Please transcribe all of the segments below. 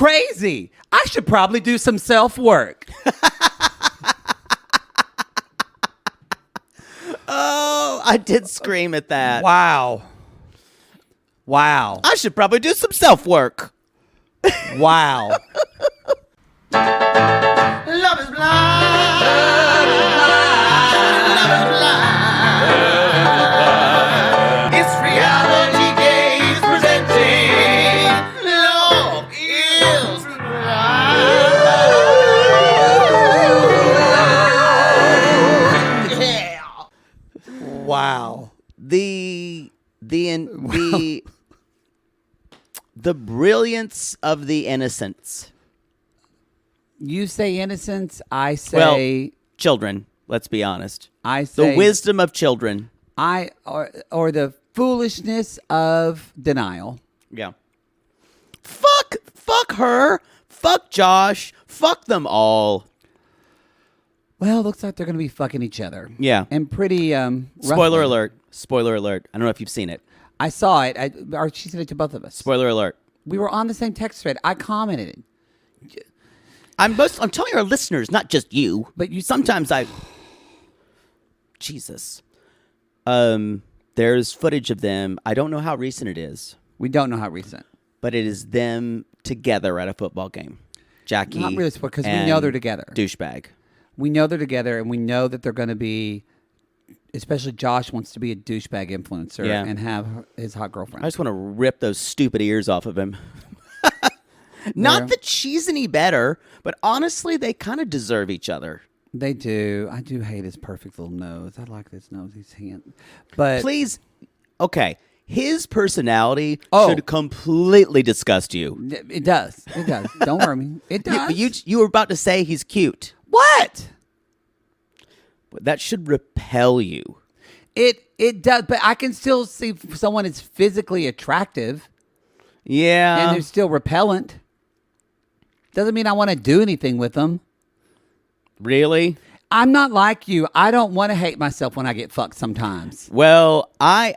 crazy. I should probably do some self-work. Oh, I did scream at that. Wow. I should probably do some self-work. Wow. Love is blind. Love is blind. It's reality gaze presenting. Love is blind. Yeah. Wow. The brilliance of the innocents. You say innocence, I say Children, let's be honest. I say The wisdom of children. or the foolishness of denial. Yeah. Fuck her. Fuck Josh. Fuck them all. Well, looks like they're going to be fucking each other. Yeah. And pretty Spoiler roughly. alert. Spoiler alert. I don't know if you've seen it. I saw it. Or she sent it to both of us. Spoiler alert. We were on the same text thread. I commented. I'm telling our listeners, not just you. But you sometimes Jesus. There's footage of them. I don't know how recent it is, We don't know how recent. but it is them together at a football game. Jackie, Not really, because we know they're together. Douchebag. We know they're together, and we know that they're going to be. Especially Josh wants to be a douchebag influencer and have his hot girlfriend. I just want to rip those stupid ears off of him. Not that she's any better, but honestly, they kind of deserve each other. They do. I do hate his perfect little nose. I like this nose. He's hand. But Please, okay. His personality Oh. should completely disgust you. it does. It does. Don't worry me. It does. You were about to say he's cute. What? But that should repel you. It does. But I can still see someone is physically attractive Yeah. and they're still repellent. Doesn't mean I want to do anything with them. Really? I'm not like you. I don't want to hate myself when I get fucked sometimes. Well, I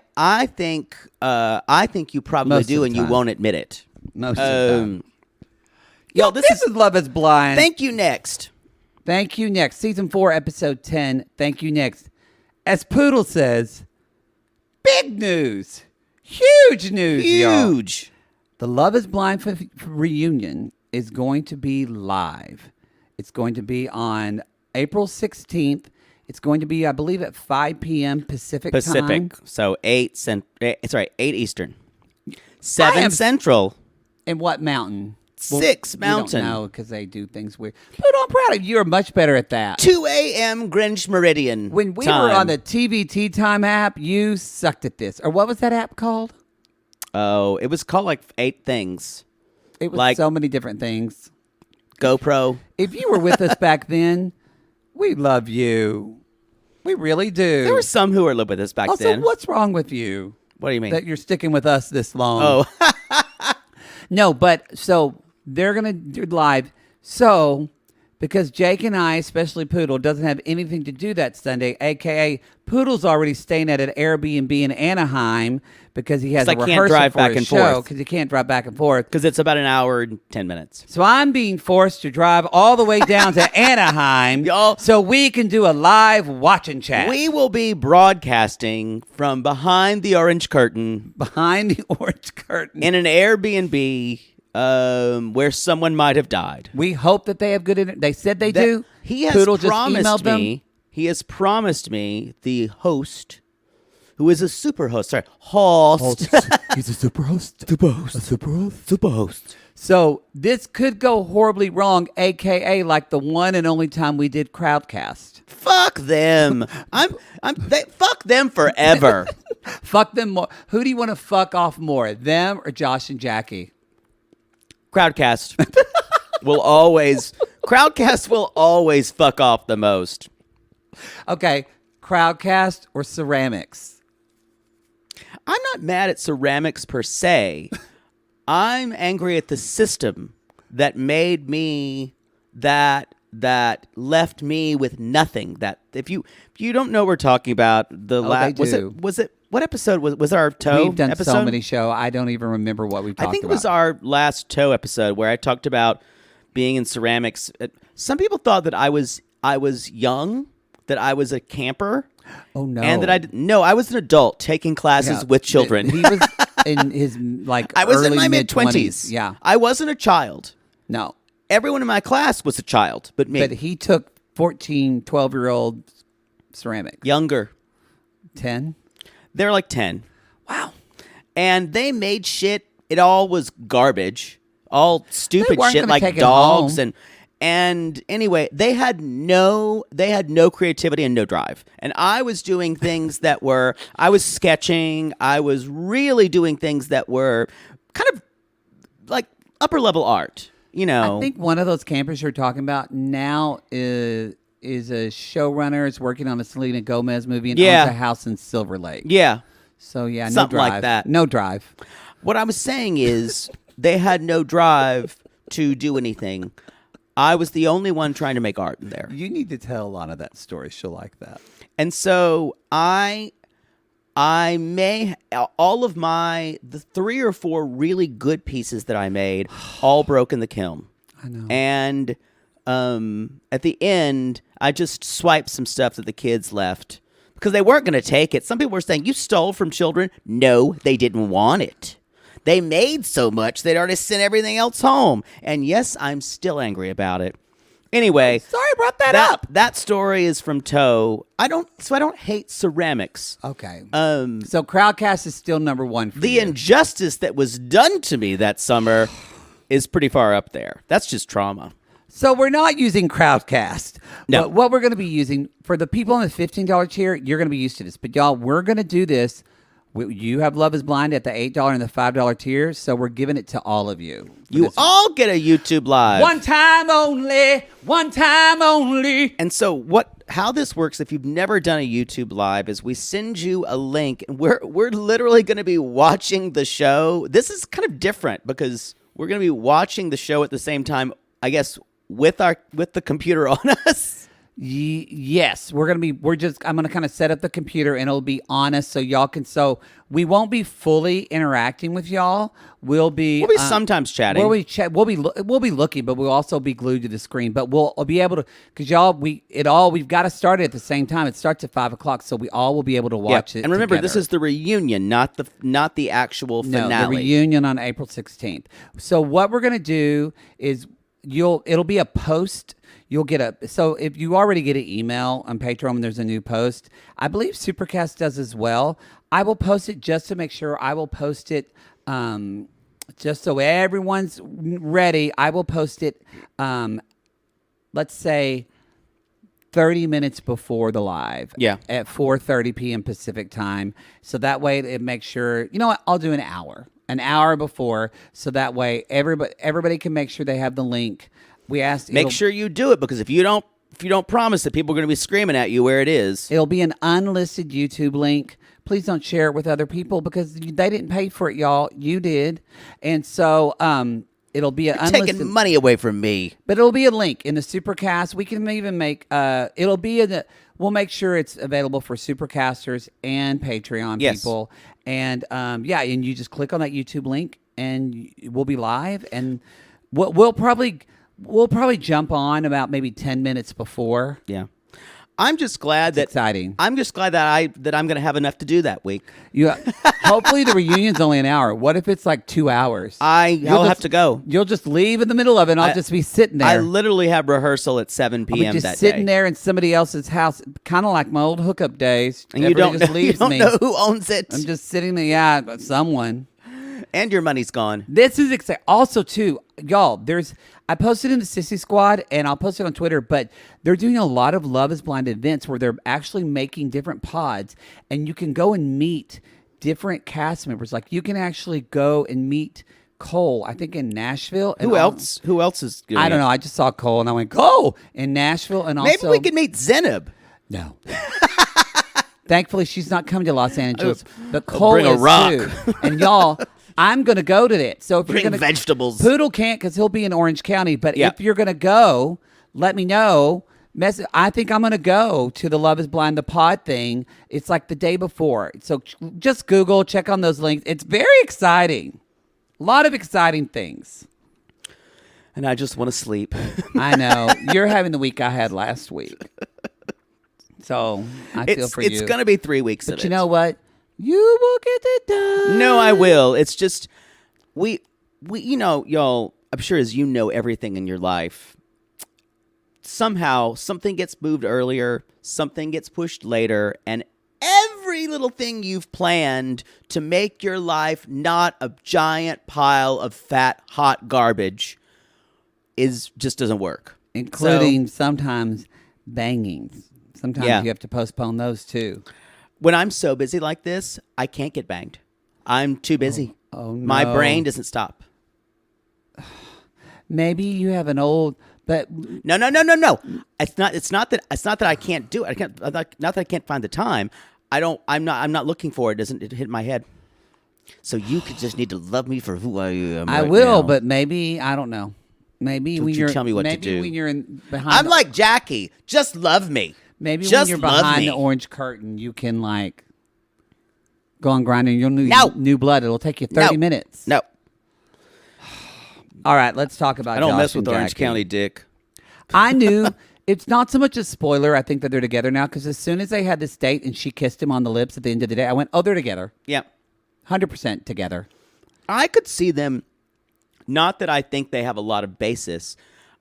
think you probably Most of do, the and you time. won't admit it. Most of the time. Yo, This is Love is Blind. Thank you next. Thank you next. Season 4, episode 10. Thank you next. As Poodle says, big news. Huge news, y'all. Huge. The Love is Blind reunion is going to be live. It's going to be on April 16th. It's going to be, I believe, at 5 p.m. Pacific time. So 8 Eastern. 7 Central. And what mountain? 6 Mountain. No, because they do things weird. But I'm proud of you. You're much better at that. 2 a.m. Greenwich Meridian. When we time. were on the TVT Time app, you sucked at this. Or what was that app called? Oh, it was called like 8 things. It was Like- so many different things. GoPro. If you were with us back then, we love you. We really do. There were some who were with us back also, then. what's wrong with you? What do you mean? That you're sticking with us this long. Oh. No, but so they're going to do live. So because Jake and I, especially Poodle, doesn't have anything to do that Sunday, a.k.a. Poodle's already staying at an Airbnb in Anaheim because he has a can't rehearsal drive for back his and show forth. because he can't drive back and forth. Because it's about an hour and 10 minutes. So I'm being forced to drive all the way down to Anaheim Y'all- so we can do a live watch and chat. We will be broadcasting from behind the orange curtain Behind the orange curtain. in an Airbnb where someone might have died. We hope that they have good internet. They said they do. He has Poodle just promised emailed them. me. He has promised me the host, who is a super host. Sorry, host. He's a super host. Super host. A super host. Super host. So this could go horribly wrong, a.k.a. like the one and only time we did Crowdcast. Fuck them. Fuck them forever. Fuck them more. Who do you want to fuck off more, them or Josh and Jackie? Crowdcast will always fuck off the most. Okay, Crowdcast or Ceramics? I'm not mad at ceramics per se. I'm angry at the system that made me that left me with nothing. That if you don't know what we're talking about, the they was do. it What episode was our toe We've done episode? so many shows. I don't even remember what we talked about. I think it was our last toe episode where I talked about being in ceramics. Some people thought that I was young, that I was a camper. Oh no! And that I was an adult taking classes with children. He was in his I was in early my mid-20s. mid-20s. Yeah. I wasn't a child. No. Everyone in my class was a child, but me. But he took 14, 12-year-old ceramic. Younger. 10? They're like 10. Wow. And they made shit. It all was garbage. All stupid weren't shit gonna like take it dogs home. and anyway, they had no creativity and no drive. And I was doing things I was sketching, I was really doing things that were kind of like upper level art, you know. I think one of those campers you're talking about now is a showrunner. Is working on a Selena Gomez movie and owns a house in Silver Lake. Yeah. So yeah, Something no drive. like that. No drive. What I was saying is they had no drive to do anything. I was the only one trying to make art in there. You need to tell Lana that story. She'll like that. And so I may all of the 3 or 4 really good pieces that I made all broke in the kiln. I know. And at the end, I just swiped some stuff that the kids left because they weren't going to take it. Some people were saying, "You stole from children." No, they didn't want it. They made so much they'd already sent everything else home. And yes, I'm still angry about it. Anyway, Sorry I brought that up. That story is from Toe. I don't hate ceramics. Okay. So Crowdcast is still number 1 for The you. injustice that was done to me that summer is pretty far up there. That's just trauma. So we're not using Crowdcast. No. But what we're going to be using, for the people on the $15 tier, you're going to be used to this. But y'all, we're going to do this. You have Love is Blind at the $8 and the $5 tier, so we're giving it to all of you. You all get a YouTube Live. One time only. One time only. And so how this works, if you've never done a YouTube Live, is we send you a link, and we're literally going to be watching the show. This is kind of different because we're going to be watching the show at the same time, I guess, with the computer on us. Yes, I'm gonna kind of set up the computer and it'll be on us so y'all can. So we won't be fully interacting with y'all. We'll be sometimes chatting. We'll be looking, but we'll also be glued to the screen. But we'll be able to, because y'all we've got to start it at the same time. It starts at 5:00, so we all will be able to watch it. And remember, together. this is the reunion, not the actual finale. No, the reunion on April 16th. So what we're gonna do is it'll be a post. So if you already get an email on Patreon when there's a new post, I believe Supercast does as well. I will post it just to make sure. I will post it just so everyone's ready. I will post it, let's say 30 minutes before the live. Yeah. At 4:30 p.m. Pacific time. So that way it makes sure, you know what, I'll do an hour before. So that way everybody can make sure they have the link. We asked. Make sure you do it, because if you don't promise it, people are going to be screaming at you where it is. It'll be an unlisted YouTube link. Please don't share it with other people because they didn't pay for it, y'all. You did, and so it'll be an unlisted. Taking money away from me. But it'll be a link in the Supercast. We can even make it'll be we'll make sure it's available for Supercasters and Patreon people. And and you just click on that YouTube link and we'll be live, and we'll probably jump on about maybe 10 minutes before. Yeah. I'm just glad that exciting. I'm just glad that I'm going to have enough to do that week. Hopefully the reunion's only an hour. What if it's like 2 hours? I'll have to go. You'll just leave in the middle of it and I'll just be sitting there. I literally have rehearsal at 7 p.m. I'll be just that sitting day. there in somebody else's house, kind of like my old hookup days. And you don't know who owns it. I'm just sitting there, someone. And your money's gone. This is exciting. Also, too, y'all, I posted in the Sissy Squad, and I'll post it on Twitter, but they're doing a lot of Love is Blind events where they're actually making different pods, and you can go and meet different cast members. Like, you can actually go and meet Cole, I think, in Nashville. Who else? Who else is doing I don't know. I just saw Cole, and I went, Cole! In Nashville, and also... Maybe we could meet Zenib. No. Thankfully, she's not coming to Los Angeles, but Cole bring a is rock. too. And y'all... I'm going to go to it. So if Bring you're going to vegetables. Poodle can't because he'll be in Orange County. But Yeah. if you're going to go, let me know. I think I'm gonna go to the Love Is Blind the pod thing. It's like the day before, so just Google, check on those links. It's very exciting. A lot of exciting things. And I just want to sleep. I know you're having the week I had last week, so I feel for you. It's gonna be 3 weeks. But you know what? You will get it done. No, I will. It's just we y'all. I'm sure as you know everything in your life. Somehow something gets moved earlier, something gets pushed later, and every little thing you've planned to make your life not a giant pile of fat, hot garbage just doesn't work. Including sometimes bangings. Sometimes Yeah. you have to postpone those too. When I'm so busy like this, I can't get banged. I'm too busy. Oh, My no. brain doesn't stop. Not Maybe you have an old, but No. It's not that I can't do it. Not that I can't find the time. I'm not looking for it. It doesn't hit my head. So you could just need to love me for who I am. I right will. now. But maybe I don't know. Maybe Don't when you you're tell me what to maybe do. when you're behind. I'm like Jackie. Just love me. maybe just when you're love behind me. the orange curtain, you can like go on grinding. You'll need No. new blood. It'll take you 30 minutes. No, All right, let's talk about. I don't Josh mess with and Orange Jackie. County dick. I knew it's not so much a spoiler. I think that they're together now because as soon as they had this date and she kissed him on the lips at the end of the day, I went, "Oh, they're together, Yeah, 100% together." I could see them. Not that I think they have a lot of basis.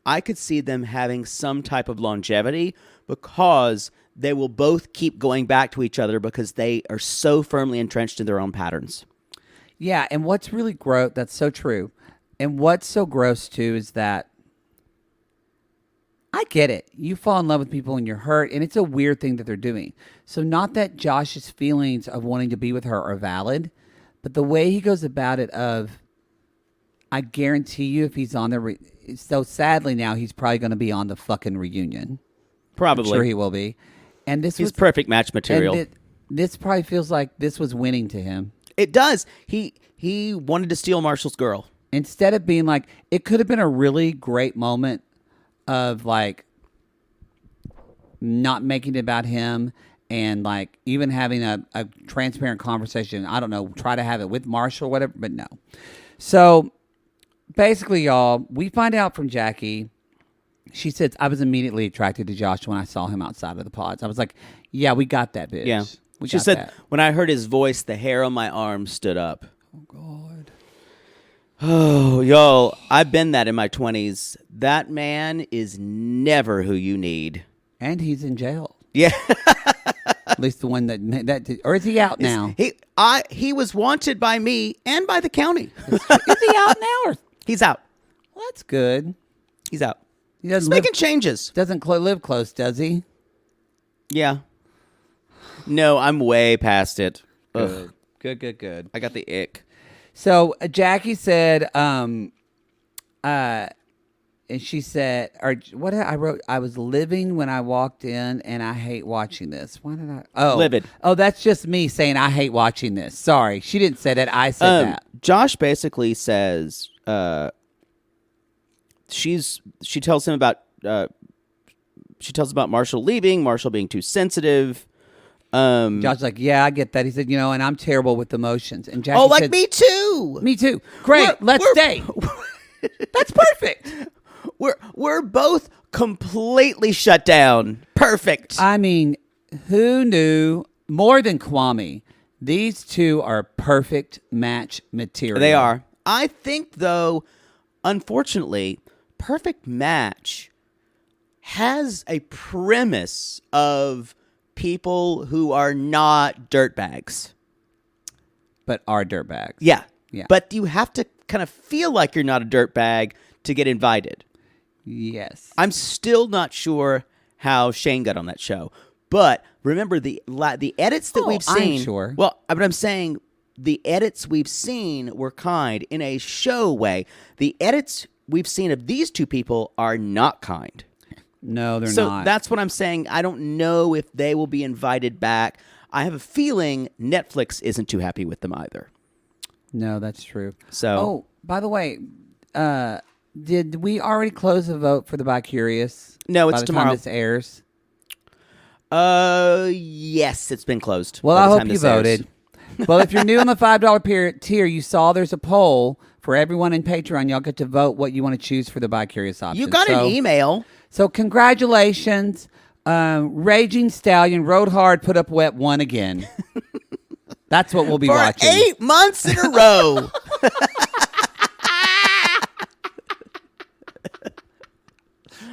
I could see them having some type of longevity because they will both keep going back to each other because they are so firmly entrenched in their own patterns. Yeah, and what's really gross, that's so true. And what's so gross too is that I get it. You fall in love with people and you're hurt, and it's a weird thing that they're doing. So not that Josh's feelings of wanting to be with her are valid, but the way he goes about it I guarantee you if he's on the so sadly now he's probably going to be on the fucking reunion. Probably. I'm sure he will be. And this He's was perfect match material. and this probably feels like this was winning to him. It does. He wanted to steal Marshall's girl. Instead of being like, it could have been a really great moment of like not making it about him and like even having a transparent conversation. I don't know, try to have it with Marshall or whatever, but no. So basically, y'all, we find out from Jackie. She says, I was immediately attracted to Josh when I saw him outside of the pods. I was like, yeah, we got that, bitch. Yeah. We She got said, that. when I heard his voice, the hair on my arm stood up. Oh, God. Oh, y'all, I've been that in my 20s. That man is never who you need. And he's in jail. Yeah. At least the one that did. Or is he out now? He was wanted by me and by the county. Is he out now? Or? He's out. Well, that's good. He's out. He He's doesn't making changes. doesn't live close, does he? Yeah. No, I'm way past it. Ugh. Good. I got the ick. So Jackie said, and she said, or what I wrote, I was living when I walked in, and I hate watching this. Why did I? Oh, Livid. Oh, that's just me saying I hate watching this. Sorry, she didn't say that. I said that. Josh basically says she tells him about Marshall leaving, Marshall being too sensitive. Josh's like, yeah, I get that. He said, and I'm terrible with emotions. And Jackie said, me too. Me too. Great. Let's date. That's perfect. We're both completely shut down. Perfect. I mean, who knew more than Kwame? These two are perfect match material. They are. I think, though, unfortunately, Perfect Match has a premise of people who are not dirtbags. But are dirtbags. Yeah. Yeah. But you have to kind of feel like you're not a dirtbag to get invited. Yes. I'm still not sure how Shane got on that show. But remember the edits that we've I'm seen. sure. Well, but I'm saying the edits we've seen were kind in a show way. The edits we've seen of these two people are not kind. No, they're So not. that's what I'm saying. I don't know if they will be invited back. I have a feeling Netflix isn't too happy with them either. No, that's true. So Oh, by the way, Did we already close the vote for the Bi-Curious? No, by it's the tomorrow. time this airs? Yes, it's been closed. Well, by I the hope time you this airs. voted. Well, if you're new on the $5 tier, you saw there's a poll for everyone in Patreon. Y'all get to vote what you want to choose for the Bi-Curious option. You got an email. So congratulations. Raging Stallion rode hard, put up wet, won again. That's what we'll be For watching. 8 months in a row.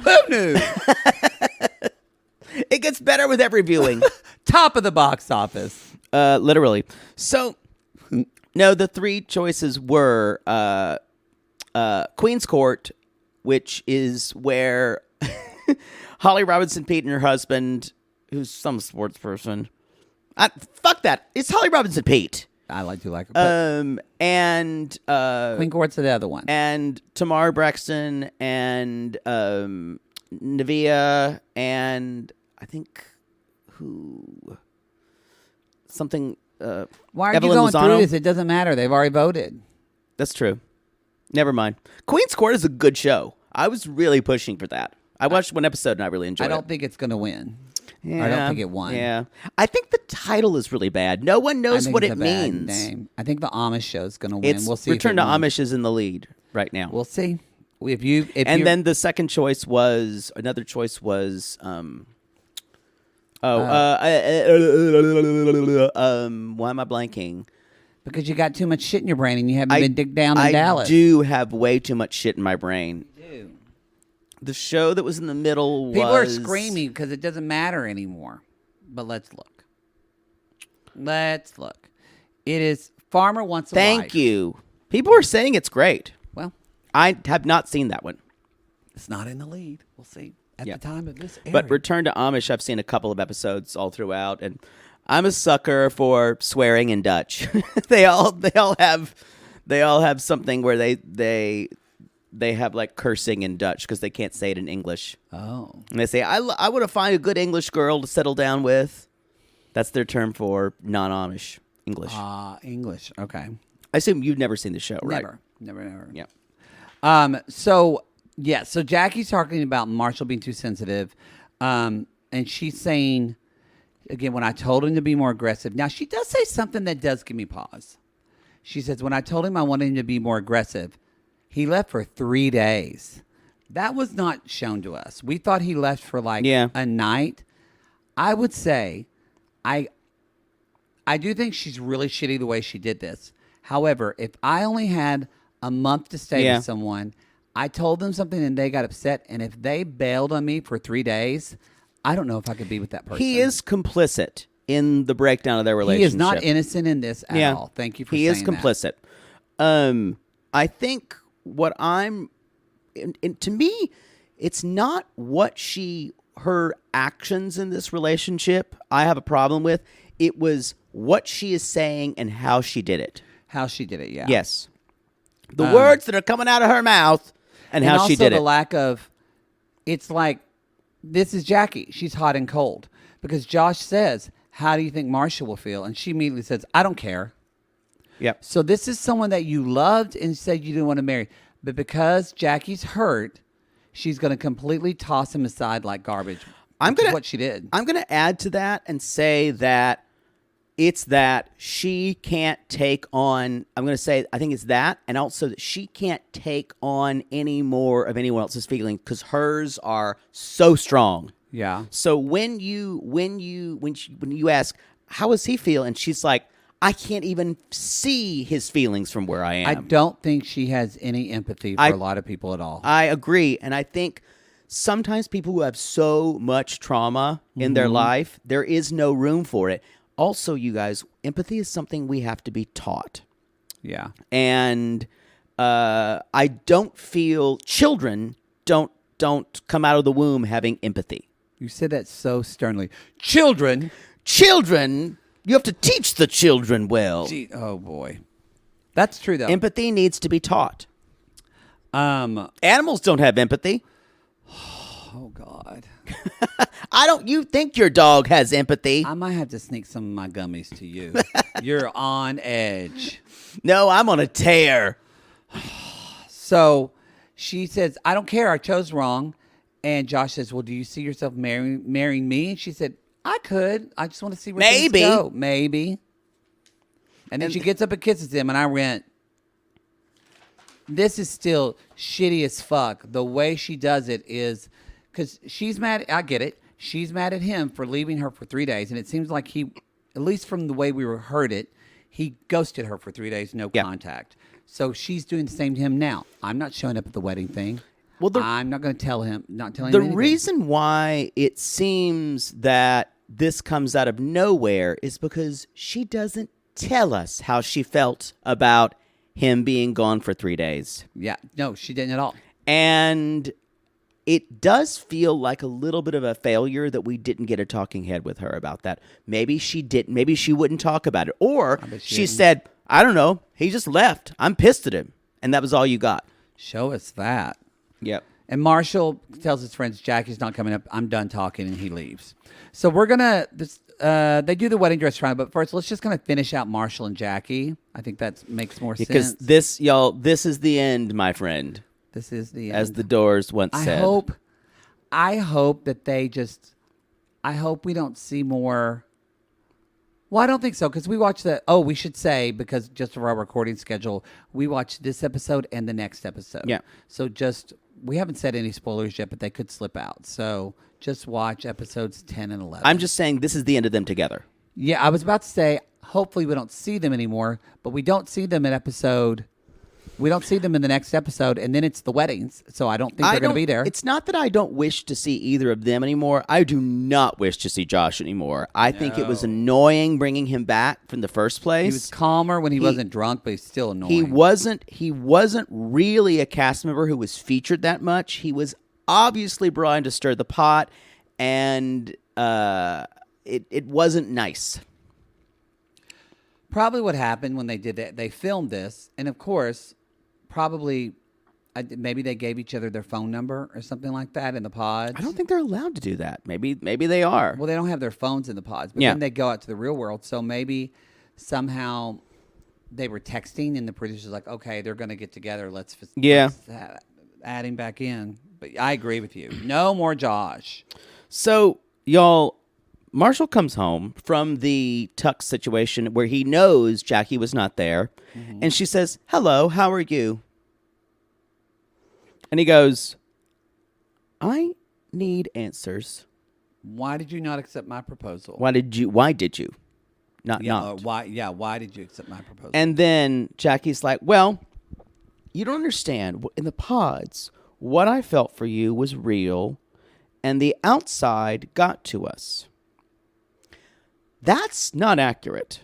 Who knew? It gets better with every viewing. Top of the box office. Literally. So, no, the 3 choices were Queen's Court, which is where Holly Robinson Pete and her husband, who's some sports person. Fuck that. It's Holly Robinson Pete. I do like her. But And Queen Court's the other one. and Tamar Braxton and Navia and I think something. Why are Evelyn you going Lozano? through this? It doesn't matter. They've already voted. That's true. Never mind. Queen's Court is a good show. I was really pushing for that. I watched one episode and I really enjoyed I it. don't think it's going to win. Yeah, I don't think it won. Yeah. I think the title is really bad. No one I knows think what it's it a bad means. name. I think the Amish show is going to win. It's We'll see. Return to if it wins. Amish is in the lead right now. We'll see. If and then the second choice was why am I blanking? because you got too much shit in your brain and you haven't been dig down in I Dallas. do have way too much shit in my brain. You do. The show that was in the middle People are was screaming because it doesn't matter anymore. But let's look. Let's look. It is Farmer Wants a Wife. Thank you. People are saying it's great. Well, I have not seen that one. it's not in the lead. We'll see at Yeah. the time of this. But airing. Return to Amish, I've seen a couple of episodes all throughout, and I'm a sucker for swearing in Dutch. they all have something where they have like cursing in Dutch because they can't say it in English. Oh. And they say, I want to find a good English girl to settle down with. That's their term for non-Amish English. English. Okay. I assume you've never seen the show, right? Never. Yeah. So Jackie's talking about Marshall being too sensitive. And she's saying, again, when I told him to be more aggressive. Now, she does say something that does give me pause. She says, when I told him I wanted him to be more aggressive, he left for 3 days. That was not shown to us. We thought he left for like a night. I would say, I do think she's really shitty the way she did this. However, if I only had a month to stay with someone, I told them something and they got upset, and if they bailed on me for 3 days, I don't know if I could be with that person. He is complicit in the breakdown of their relationship. He is not innocent in this at all. Thank you for saying that. He is complicit. I think what to me, it's not what her actions in this relationship I have a problem with. It was what she is saying and how she did it. How she did it, yeah. Yes. The words that are coming out of her mouth and how she did the it. lack of, it's like, this is Jackie. She's hot and cold. Because Josh says, how do you think Marcia will feel? And she immediately says, I don't care. Yep. So this is someone that you loved and said you didn't want to marry. But because Jackie's hurt, she's going to completely toss him aside like garbage. Which is what she did. I'm going to add to that and say that it's that she can't take on, I'm going to say, I think it's that, and also that she can't take on any more of anyone else's feelings because hers are so strong. Yeah. So when you ask, how does he feel? And she's like, I can't even see his feelings from where I am. I don't think she has any empathy for a lot of people at all. I agree. And I think sometimes people who have so much trauma in their life, there is no room for it. Also, you guys, empathy is something we have to be taught. Yeah. And I don't feel children don't come out of the womb having empathy. You said that so sternly. Children, you have to teach the children well. Gee, oh boy. That's true though. Empathy needs to be taught. Animals don't have empathy. Oh God. You think your dog has empathy? I might have to sneak some of my gummies to you. You're on edge. No, I'm on a tear. So she says, I don't care. I chose wrong. And Josh says, well, do you see yourself marrying me? And she said, I could. I just want to see where things go. Maybe. And then she gets up and kisses him. And I went, this is still shitty as fuck. The way she does it is because she's mad. I get it. She's mad at him for leaving her for 3 days. And it seems like he, at least from the way we heard it, he ghosted her for 3 days, no contact. So she's doing the same to him now. I'm not showing up at the wedding thing. Well, I'm not going to tell him, not telling him anything. The reason why it seems that this comes out of nowhere is because she doesn't tell us how she felt about him being gone for 3 days. Yeah, no, she didn't at all. And it does feel like a little bit of a failure that we didn't get a talking head with her about that. Maybe she didn't. Maybe she wouldn't talk about it. Or she said, I don't know, he just left. I'm pissed at him. And that was all you got. Show us that. Yep. And Marshall tells his friends, Jackie's not coming up. I'm done talking, and he leaves. So we're going to, they do the wedding dress trial, but first let's just kind of finish out Marshall and Jackie. I think that makes more sense. Because this, y'all, this is the end, my friend. This is the end. As the Doors once said. I hope that they just, I hope we don't see more. Well, I don't think so, because we watched we should say, because just for our recording schedule, we watched this episode and the next episode. Yeah. So we haven't said any spoilers yet, but they could slip out. So just watch episodes 10 and 11. I'm just saying this is the end of them together. Yeah, I was about to say, hopefully we don't see them anymore, but we don't see them we don't see them in the next episode, and then it's the weddings, so I don't think they're going to be there. It's not that I don't wish to see either of them anymore. I do not wish to see Josh anymore. I think it was annoying bringing him back from the first place. He was calmer when he wasn't drunk, but he's still annoying. He wasn't really a cast member who was featured that much. He was obviously brought in to stir the pot, and it wasn't nice. Probably what happened when they did that, they filmed this, and of course, probably maybe they gave each other their phone number or something like that in the pods. I don't think they're allowed to do that. Maybe they are. Well, they don't have their phones in the pods, but then they go out to the real world. So maybe somehow they were texting, and the producer's like, "Okay, they're going to get together. Let's add him back in." But I agree with you. No more Josh. So y'all. Marshall comes home from the Tux situation where he knows Jackie was not there. Mm-hmm. And she says, hello, how are you? And he goes, I need answers. Why did you not accept my proposal? Why did you? Why did you did you accept my proposal? And then Jackie's like, well, you don't understand. In the pods, what I felt for you was real, and the outside got to us. That's not accurate.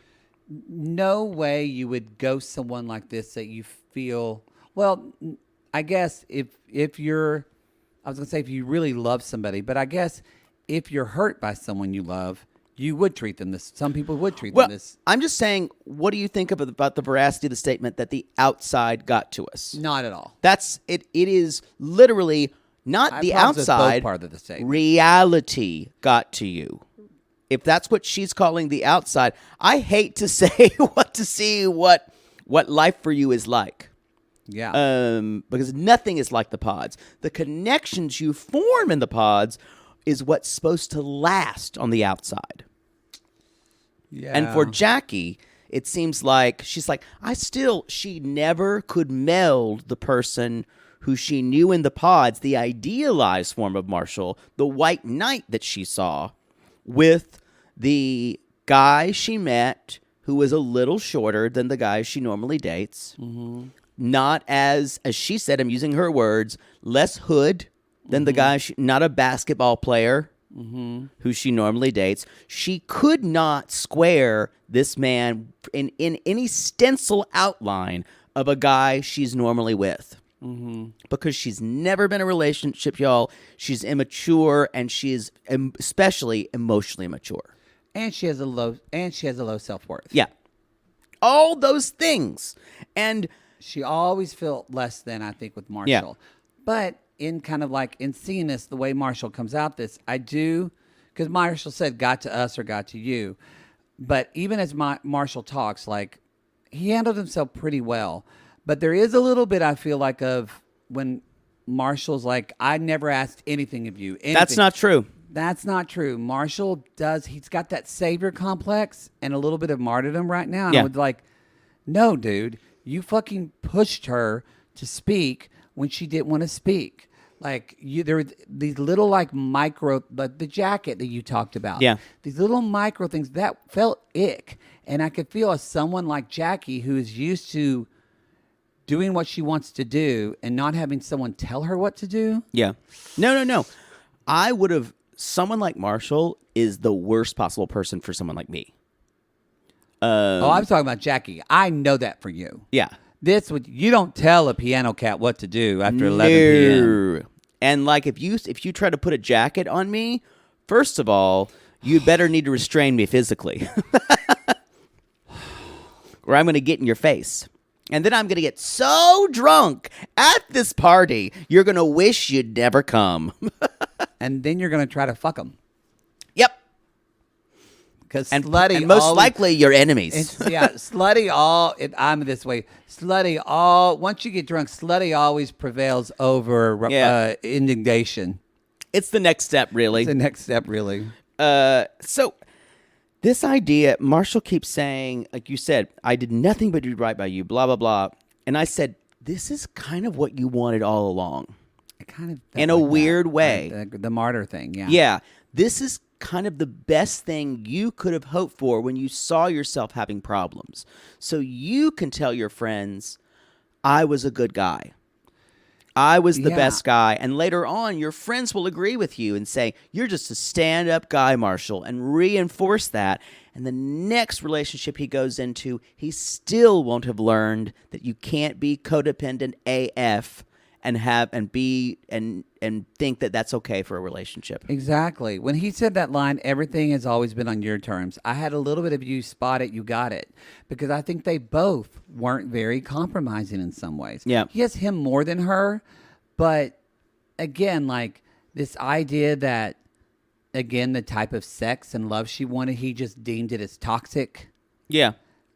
No way you would ghost someone like this that you feel. Well, I guess if you're, I was going to say if you really love somebody, but I guess if you're hurt by someone you love, you would treat them this. Some people would treat them this. I'm just saying, what do you think about the veracity of the statement that the outside got to us? Not at all. That's it. It is literally not the outside. Part of the statement. Reality got to you. If that's what she's calling the outside, I hate to say what life for you is like. Yeah. Because nothing is like the pods. The connections you form in the pods is what's supposed to last on the outside. Yeah. And for Jackie, it seems like she's like, she never could meld the person who she knew in the pods, the idealized form of Marshall, the white knight that she saw, with the guy she met who was a little shorter than the guy she normally dates. Mm-hmm. Not as she said, I'm using her words, less hood than the guy, not a basketball player who she normally dates. She could not square this man in any stencil outline of a guy she's normally with. Mm-hmm. Because she's never been in a relationship, y'all. She's immature, and she is especially emotionally immature. And she has a low self-worth. Yeah. All those things. And she always felt less than, I think, with Marshall. Yeah. But in kind of like in seeing this, the way Marshall comes out this, I do, because Marshall said got to us or got to you. But even as Marshall talks, like, he handled himself pretty well. But there is a little bit, I feel like, of when Marshall's like, I never asked anything of you. Anything. That's not true. That's not true. Marshall does. He's got that savior complex and a little bit of martyrdom right now. And Yeah. I was like, no, dude, you fucking pushed her to speak when she didn't want to speak. Like there were these little like micro, like the jacket that you talked about. Yeah. These little micro things that felt ick. And I could feel as someone like Jackie who is used to doing what she wants to do and not having someone tell her what to do. Yeah. No. I would have. Someone like Marshall is the worst possible person for someone like me. Oh, I'm talking about Jackie. I know that for you. Yeah. This would you don't tell a piano cat what to do after 11 p.m. No. And like if you try to put a jacket on me, first of all, you better need to restrain me physically, or I'm going to get in your face. And then I'm going to get so drunk at this party, you're going to wish you'd never come. And then you're going to try to fuck them. Yep. Because And, slutty and most always- likely your enemies. slutty I'm this way. Slutty once you get drunk, slutty always prevails over Yeah. indignation. It's the next step, really. It's the next step, really. So this idea, Marshall keeps saying, like you said, I did nothing but do right by you, blah, blah, blah. And I said, this is kind of what you wanted all along. I kind of In felt a like weird that, way. right? The martyr thing, yeah. Yeah. This is kind of the best thing you could have hoped for when you saw yourself having problems. So you can tell your friends, I was a good guy. I was the Yeah. best guy. And later on, your friends will agree with you and say, you're just a stand-up guy, Marshall, and reinforce that. And the next relationship he goes into, he still won't have learned that you can't be codependent AF and think that that's okay for a relationship. Exactly. When he said that line, everything has always been on your terms. I had a little bit of you spot it, you got it. Because I think they both weren't very compromising in some ways. Yeah. Yes, him more than her. But again, like this idea that, again, the type of sex and love she wanted, he just deemed it as toxic. Yeah.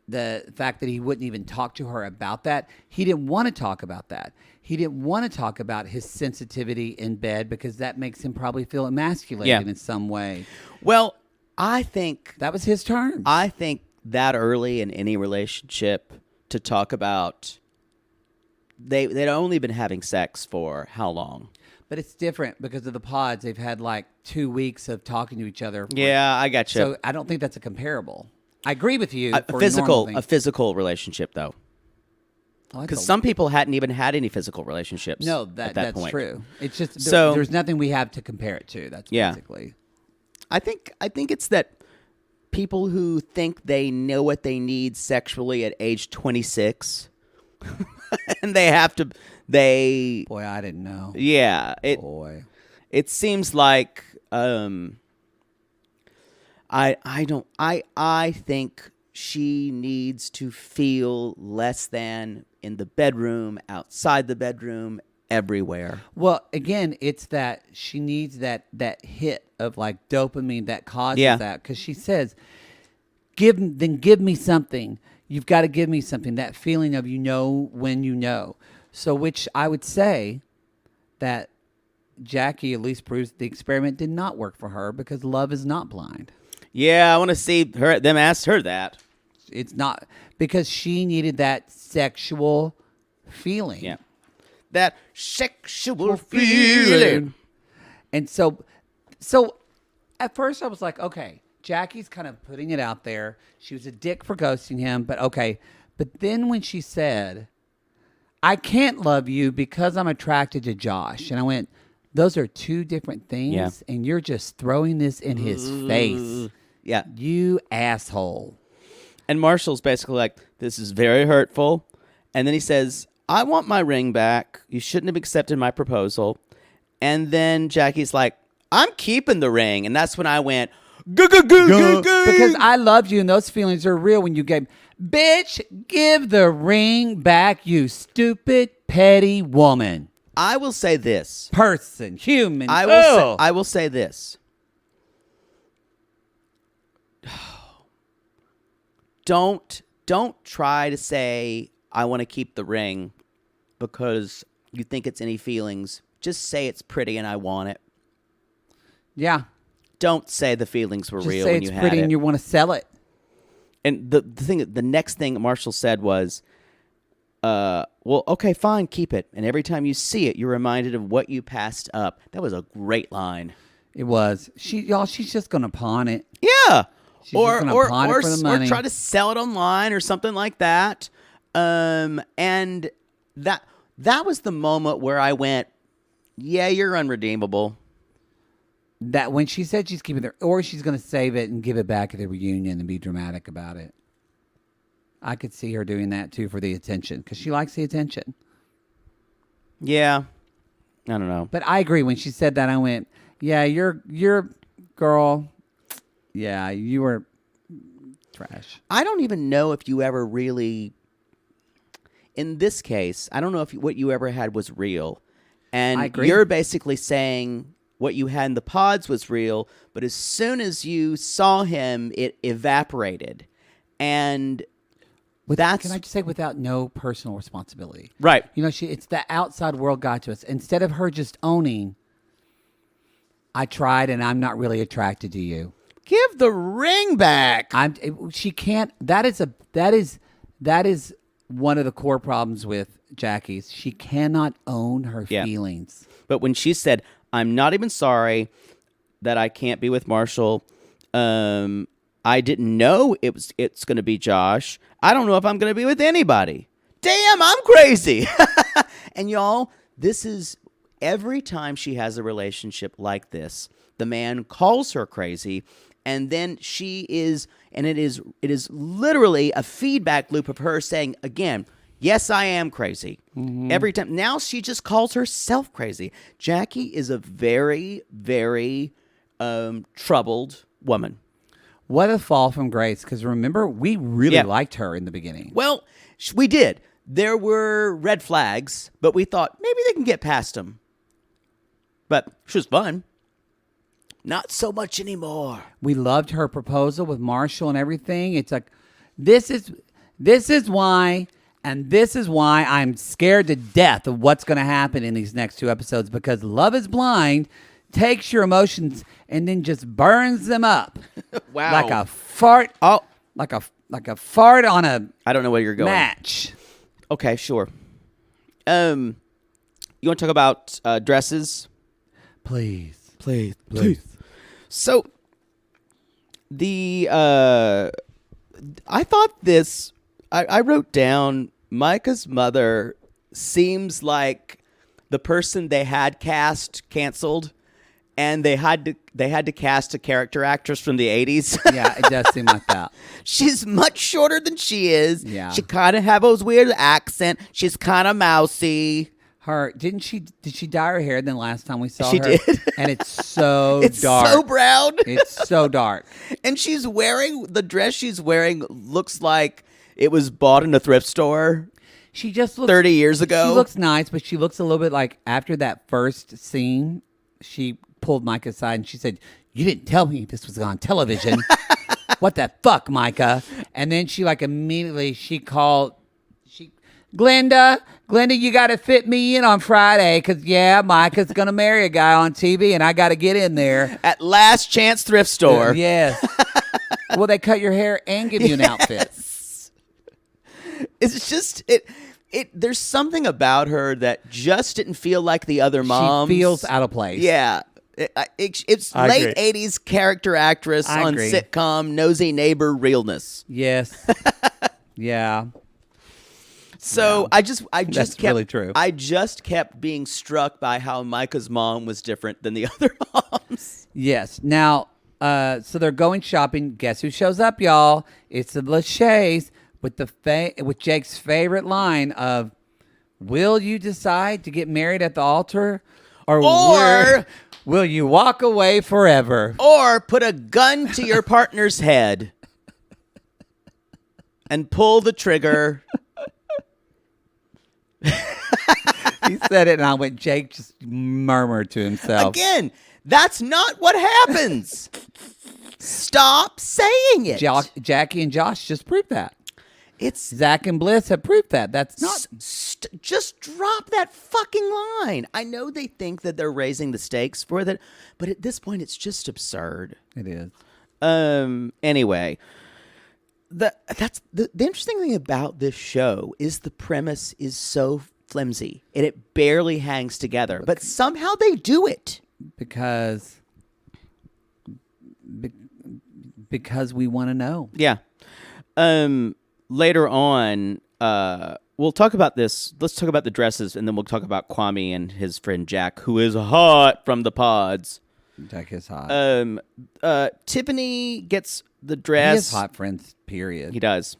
The fact that he wouldn't even talk to her about that. He didn't want to talk about that. He didn't want to talk about his sensitivity in bed because that makes him probably feel emasculated in some way. Well, I think That was his term. I think that early in any relationship to talk about they'd only been having sex for how long? But it's different because of the pods. They've had like 2 weeks of talking to each other. Yeah, I got you. So I don't think that's a comparable. I agree with you. a for physical normal a physical relationship though. things. Because some people hadn't even had any physical relationships. No, at that that's point. true. It's just So- there's nothing we have to compare it to. That's Yeah. basically. I think it's that people who think they know what they need sexually at age 26 and Boy, I didn't know. yeah, Boy. it seems like I think she needs to feel less than in the bedroom, outside the bedroom, everywhere. Well, again, it's that she needs that hit of like dopamine that causes Yeah. that because she says, give me something. You've got to give me something. That feeling of when you know. So, which I would say that Jackie at least proves the experiment did not work for her because love is not blind. Yeah, I want to see them ask her that. It's not because she needed that sexual feeling. Yeah. That sexual feeling. And so at first I was like, okay, Jackie's kind of putting it out there. She was a dick for ghosting him, but okay. But then when she said, I can't love you because I'm attracted to Josh. And I went, those are two different things. Yeah. And you're just throwing this in his face. Yeah. You asshole. And Marshall's basically like, this is very hurtful. And then he says, I want my ring back. You shouldn't have accepted my proposal. And then Jackie's like, I'm keeping the ring. And that's when I went, goo. Because I loved you and those feelings are real when you gave, bitch, give the ring back, you stupid, petty woman. I will say this. Person, human. I will say this. Don't try to say I want to keep the ring because you think it's any feelings, just say it's pretty and I want it. Yeah. Don't say the feelings were Just real say when it's you had pretty it. and you want to sell it. And the next thing Marshall said was, well, okay, fine, keep it. And every time you see it, you're reminded of what you passed up. That was a great line. It was. She's just going to pawn it. Yeah. She's just gonna pawn it for the money. Or try to sell it online or something like that. And that was the moment where I went, yeah, you're unredeemable. That when she said she's keeping it, or she's going to save it and give it back at the reunion and be dramatic about it. I could see her doing that too for the attention because she likes the attention. Yeah. I don't know. But I agree. When she said that, I went, yeah, you're girl. Yeah, you were trash. I don't even know if you ever really, in this case, I don't know if what you ever had was real. And I agree. You're basically saying what you had in the pods was real, but as soon as you saw him, it evaporated. And that's... Can I just say without no personal responsibility? Right. You know, it's the outside world got to us. Instead of her just owning, I tried and I'm not really attracted to you. Give the ring back. She can't. That is one of the core problems with Jackie's. She cannot own her feelings. But when she said, I'm not even sorry that I can't be with Marshall. I didn't know it's going to be Josh. I don't know if I'm going to be with anybody. Damn, I'm crazy. And y'all, this is every time she has a relationship like this, the man calls her crazy. And then she is, and it is literally a feedback loop of her saying, again, yes, I am crazy. Mm-hmm. Every time. Now she just calls herself crazy. Jackie is a very, very troubled woman. What a fall from grace. Because remember, we really liked her in the beginning. Well, we did. There were red flags, but we thought maybe they can get past them. But she was fun. Not so much anymore. We loved her proposal with Marshall and everything. It's like, this is why, and this is why I'm scared to death of what's going to happen in these next 2 episodes, because Love is Blind takes your emotions and then just burns them up. Wow. Like a fart. Oh, like a fart on a I don't know where you're going. match. Okay, sure. You want to talk about dresses? Please. So, I thought this, I wrote down, Micah's mother seems like the person they had canceled, and they had to cast a character actress from the 80s. Yeah, it does seem like that. She's much shorter than she is. Yeah. She kind of have those weird accent. She's kind of mousy. Did she dye her hair than last time we saw She her? did. And it's so It's dark. so brown. It's so dark. And the dress she's wearing looks like it was bought in a thrift store She just looks 30 years ago. She looks nice, but she looks a little bit like after that first scene, she pulled Micah aside and she said, "You didn't tell me this was on television." What the fuck, Micah? And then she immediately called Glenda, you got to fit me in on Friday because, Micah's going to marry a guy on TV and I got to get in there. At Last Chance Thrift Store. Yes. Well, they cut your hair and give you an outfit. It's just, there's something about her that just didn't feel like the other moms. She feels out of place. Yeah. It's I late agree. 80s character actress I on agree. sitcom Nosy Neighbor realness. Yes. Yeah. So I just That's kept really true. I just kept being struck by how Micah's mom was different than the other moms. Yes. Now, so they're going shopping. Guess who shows up, y'all? It's the Lachey's with with Jake's favorite line of, "Will you decide to get married at the altar, or will you walk away forever?" Or put a gun to your partner's head and pull the trigger. He said it, and I went, Jake just murmured to himself. Again, that's not what happens. Stop saying it. Jackie and Josh just proved that. It's Zach and Bliss have proved that. That's not. Just drop that fucking line. I know they think that they're raising the stakes for that, but at this point, it's just absurd. It is. Anyway, that's the interesting thing about this show is the premise is so flimsy and it barely hangs together, but somehow they do it Because we want to know. Yeah. Later on, we'll talk about this. Let's talk about the dresses, and then we'll talk about Kwame and his friend Jack, who is hot from the pods. Jack is hot. Tiffany gets the dress. He has hot friends, period. He does.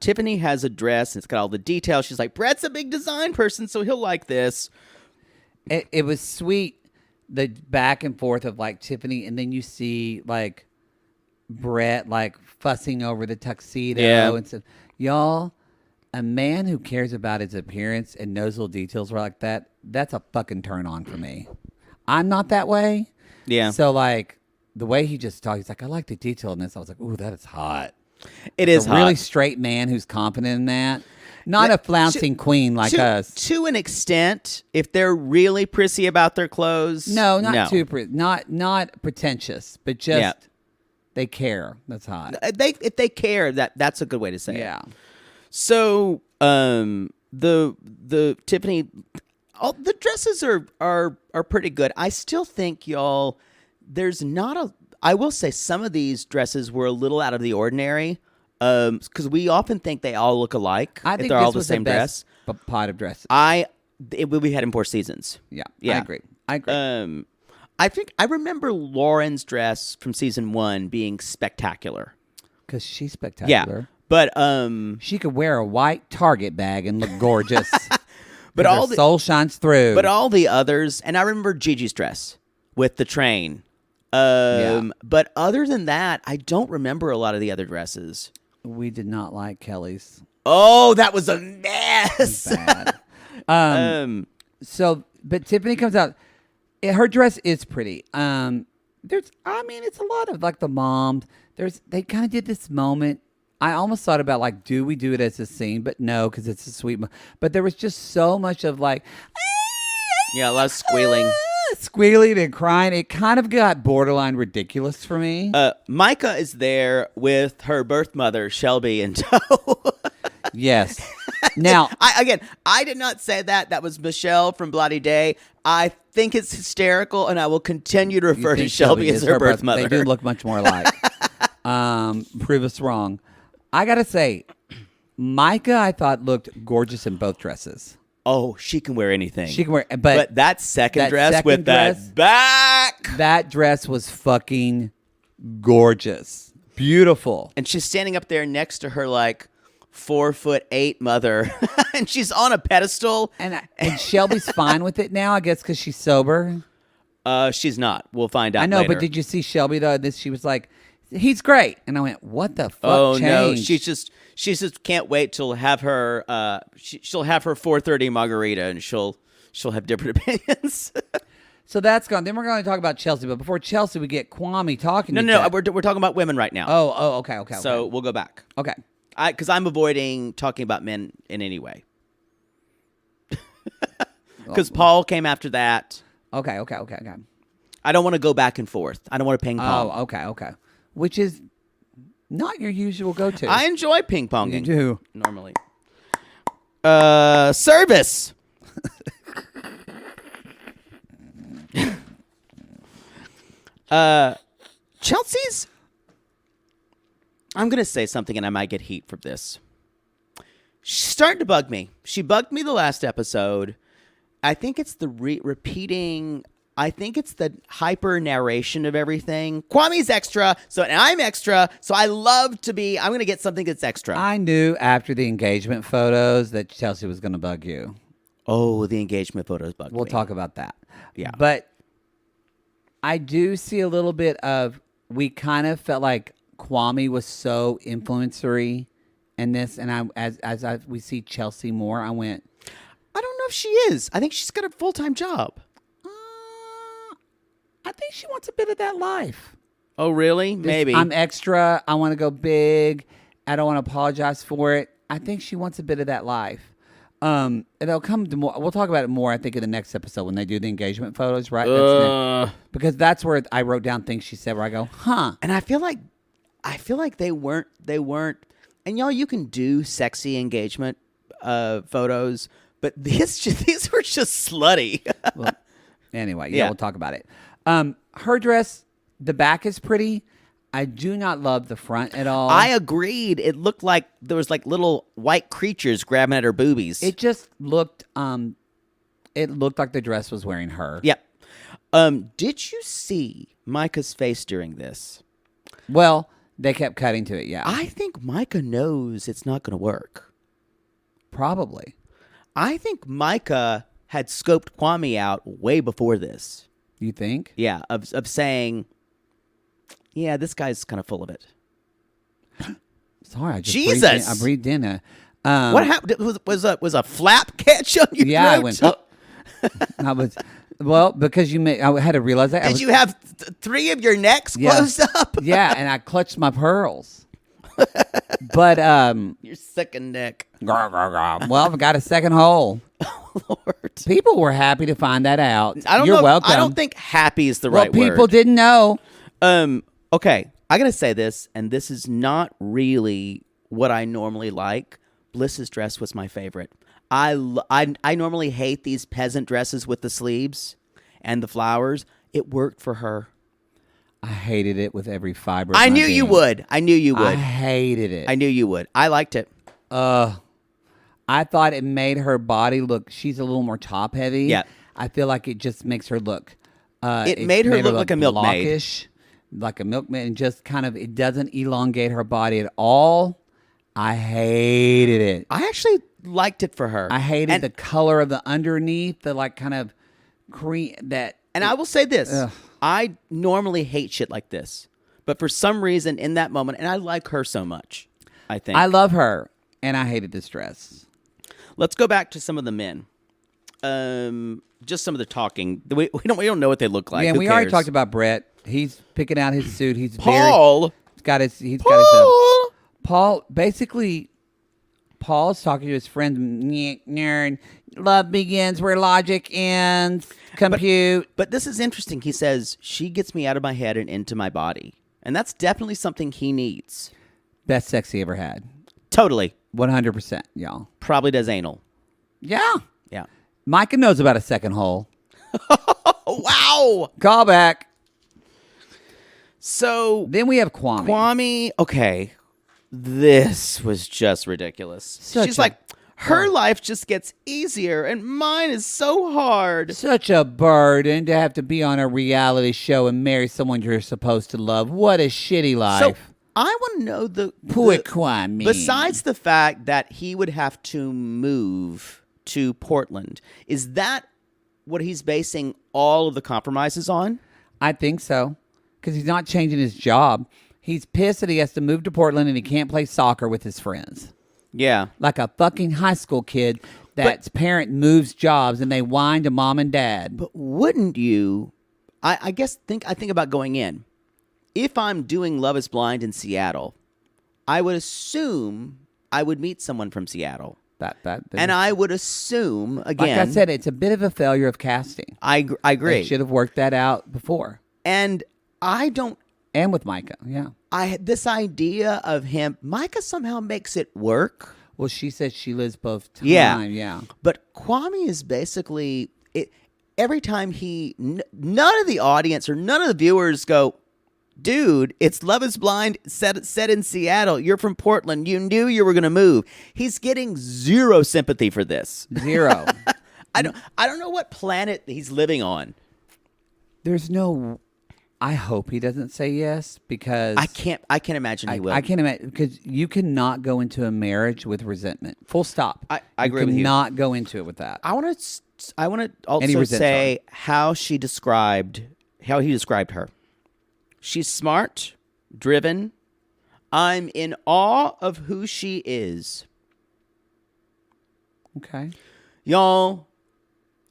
Tiffany has a dress, and it's got all the details. She's like, Brett's a big design person, so he'll like this. It was sweet, the back and forth of like Tiffany, and then you see like Brett like fussing over the tuxedo and stuff. Y'all, a man who cares about his appearance and knows little details like that, that's a fucking turn on for me. I'm not that way. Yeah. So like the way he just talks, he's like, I like the detail in this. I was like, ooh, that is hot. It is a hot. really straight man who's confident in that. Not a flouncing queen like us. To an extent, if they're really prissy about their clothes. No, not too not pretentious, but just they care. That's hot. If they care, that's a good way to say it. Yeah. So the Tiffany, the dresses are pretty good. I still think, y'all, there's not a. I will say some of these dresses were a little out of the ordinary. Because we often think they all look alike. I think if they're this all the was same the dress. best pot of dresses. We had in 4 seasons. Yeah, Yeah. I agree. I think I remember Lauren's dress from season 1 being spectacular. Because she's Yeah, spectacular. but She could wear a white Target bag and look gorgeous. but all her soul shines through. but all the others, and I remember Gigi's dress with the train. But other than that, I don't remember a lot of the other dresses. We did not like Kelly's. Oh, that was a mess. Bad. So, but Tiffany comes out. Her dress is pretty. It's a lot of like the moms. They kind of did this moment. I almost thought about like, do we do it as a scene? But no, because it's a sweet. But there was just so much of like, Yeah, a lot of squealing. Squealing and crying. It kind of got borderline ridiculous for me. Micah is there with her birth mother, Shelby, in tow. Yes. Now, I did not say that. That was Michelle from Bloody Day. I think it's hysterical, and I will continue to refer to Shelby as her birth mother. They do look much more alike. Prove us wrong. I got to say, Micah, I thought, looked gorgeous in both dresses. Oh, she can wear anything. She can wear, but that second dress second with dress, that back. That dress was fucking gorgeous. Beautiful. And she's standing up there next to her, like, 4'8" mother. And she's on a pedestal. And Shelby's fine with it now, I guess, because she's sober. She's not. We'll find out I know, later. but did you see Shelby, though? She was like, he's great. And I went, what the fuck changed? No, she just can't wait till have her she'll have her 4:30 margarita, and she'll have different opinions. So that's gone. Then we're going to talk about Chelsea, but before Chelsea, we get Kwame talking. No, we're talking about women right now. Okay. So we'll go back. Okay. Because I'm avoiding talking about men in any way. Because Paul came after that. Okay. I don't want to go back and forth. I don't want to ping pong. Oh, okay. Which is not your usual go-to. I enjoy ping ponging. You do. Normally. Service. Chelsea's. I'm going to say something and I might get heat for this. She's starting to bug me. She bugged me the last episode. I think it's the repeating. I think it's the hyper narration of everything. Kwame's extra, and I'm extra, so I love to be. I'm going to get something that's extra. I knew after the engagement photos that Chelsea was going to bug you. Oh, the engagement photos bug me. We'll talk about that. Yeah. But I do see a little bit of, we kind of felt like Kwame was so influencery in this, and we see Chelsea more, I went, I don't know if she is. I think she's got a full-time job. I think she wants a bit of that life. Oh, really? Maybe. I'm extra. I want to go big. I don't want to apologize for it. I think she wants a bit of that life. And they'll come to more. We'll talk about it more, I think, in the next episode when they do the engagement photos, right? That's because that's where I wrote down things she said where I go, huh? And I feel like they weren't. And y'all, you can do sexy engagement photos, but these were just slutty. Well, anyway, Yeah. we'll talk about it. Her dress, the back is pretty. I do not love the front at all. I agreed. It looked like there was like little white creatures grabbing at her boobies. It just looked. It looked like the dress was wearing her. Yep. Did you see Micah's face during this? Well, they kept cutting to it. Yeah, I think Micah knows it's not going to work. probably. I think Micah had scoped Kwame out way before this. You think? Yeah, of saying, yeah, this guy's kind of full of it. Sorry, I just Jesus! I breathed in a. What happened? Was a flap catch on your Yeah, I throat? went. I was. Well, because I had to realize that. Did you have three of your necks closed up? Yeah, and I clutched my pearls. But Your second neck. well, I've got a second hole. Lord. People were happy to find that out. I don't You're know. welcome. I don't think happy is the well, right people word. didn't know. Okay, I gotta say this, and this is not really what I normally like. Bliss's dress was my favorite. I normally hate these peasant dresses with the sleeves and the flowers. It worked for her. I hated it with every fiber. Of I my knew you being. would. I knew you I would. hated it. I knew you would. I liked it. I thought it made her body look. She's a little more top heavy. Yeah. I feel like it just makes her look. It made her look like a milkmaid. blockish, like a milkmaid, and just kind of. It doesn't elongate her body at all. I hated it. I actually liked it for her. I hated and, the color of the underneath, the like kind of cream that. And I will say this: Ugh. I normally hate shit like this, but for some reason, in that moment, and I like her so much, I think I love her, and I hated this dress. Let's go back to some of the men. Just some of the talking. We don't know what they look like. Yeah, Who we already cares? talked about Brett. He's picking out his suit. He's Paul. He's got his. Paul. Paul basically. Paul's talking to his friend. Nerd. Love begins where logic ends. Compute. But this is interesting. He says she gets me out of my head and into my body, and that's definitely something he needs. Best sex he ever had. Totally. 100%, y'all. Probably does anal. Yeah. Yeah. Micah knows about a second hole. Oh, wow. Call back. So Then we have Kwame. Kwame, okay, this was just ridiculous. She's like, her life just gets easier, and mine is so hard. Such a burden to have to be on a reality show and marry someone you're supposed to love. What a shitty life. So I want to know the Poor Kwame. Besides the fact that he would have to move to Portland, is that what he's basing all of the compromises on? I think so. Because he's not changing his job. He's pissed that he has to move to Portland and he can't play soccer with his friends. Yeah. Like a fucking high school kid that's parent moves jobs and they whine to mom and dad. But wouldn't you? I think about going in. If I'm doing Love Is Blind in Seattle, I would assume I would meet someone from Seattle, and I would assume again. Like I said, it's a bit of a failure of casting. I agree. They should have worked that out before. And I don't. And with Micah, yeah. This idea of him, Micah somehow makes it work. Well, she says she lives both times. Yeah. But Kwame is basically it. Every time none of the audience or none of the viewers go, dude, it's Love Is Blind set in Seattle. You're from Portland. You knew you were going to move. He's getting zero sympathy for this. Zero. I don't know what planet he's living on. There's no. I hope he doesn't say yes because I can't imagine he will. I can't imagine because you cannot go into a marriage with resentment. Full stop. I agree with you. You cannot go into it with that. I want to also say how he described her. She's smart, driven. I'm in awe of who she is. Okay. Y'all,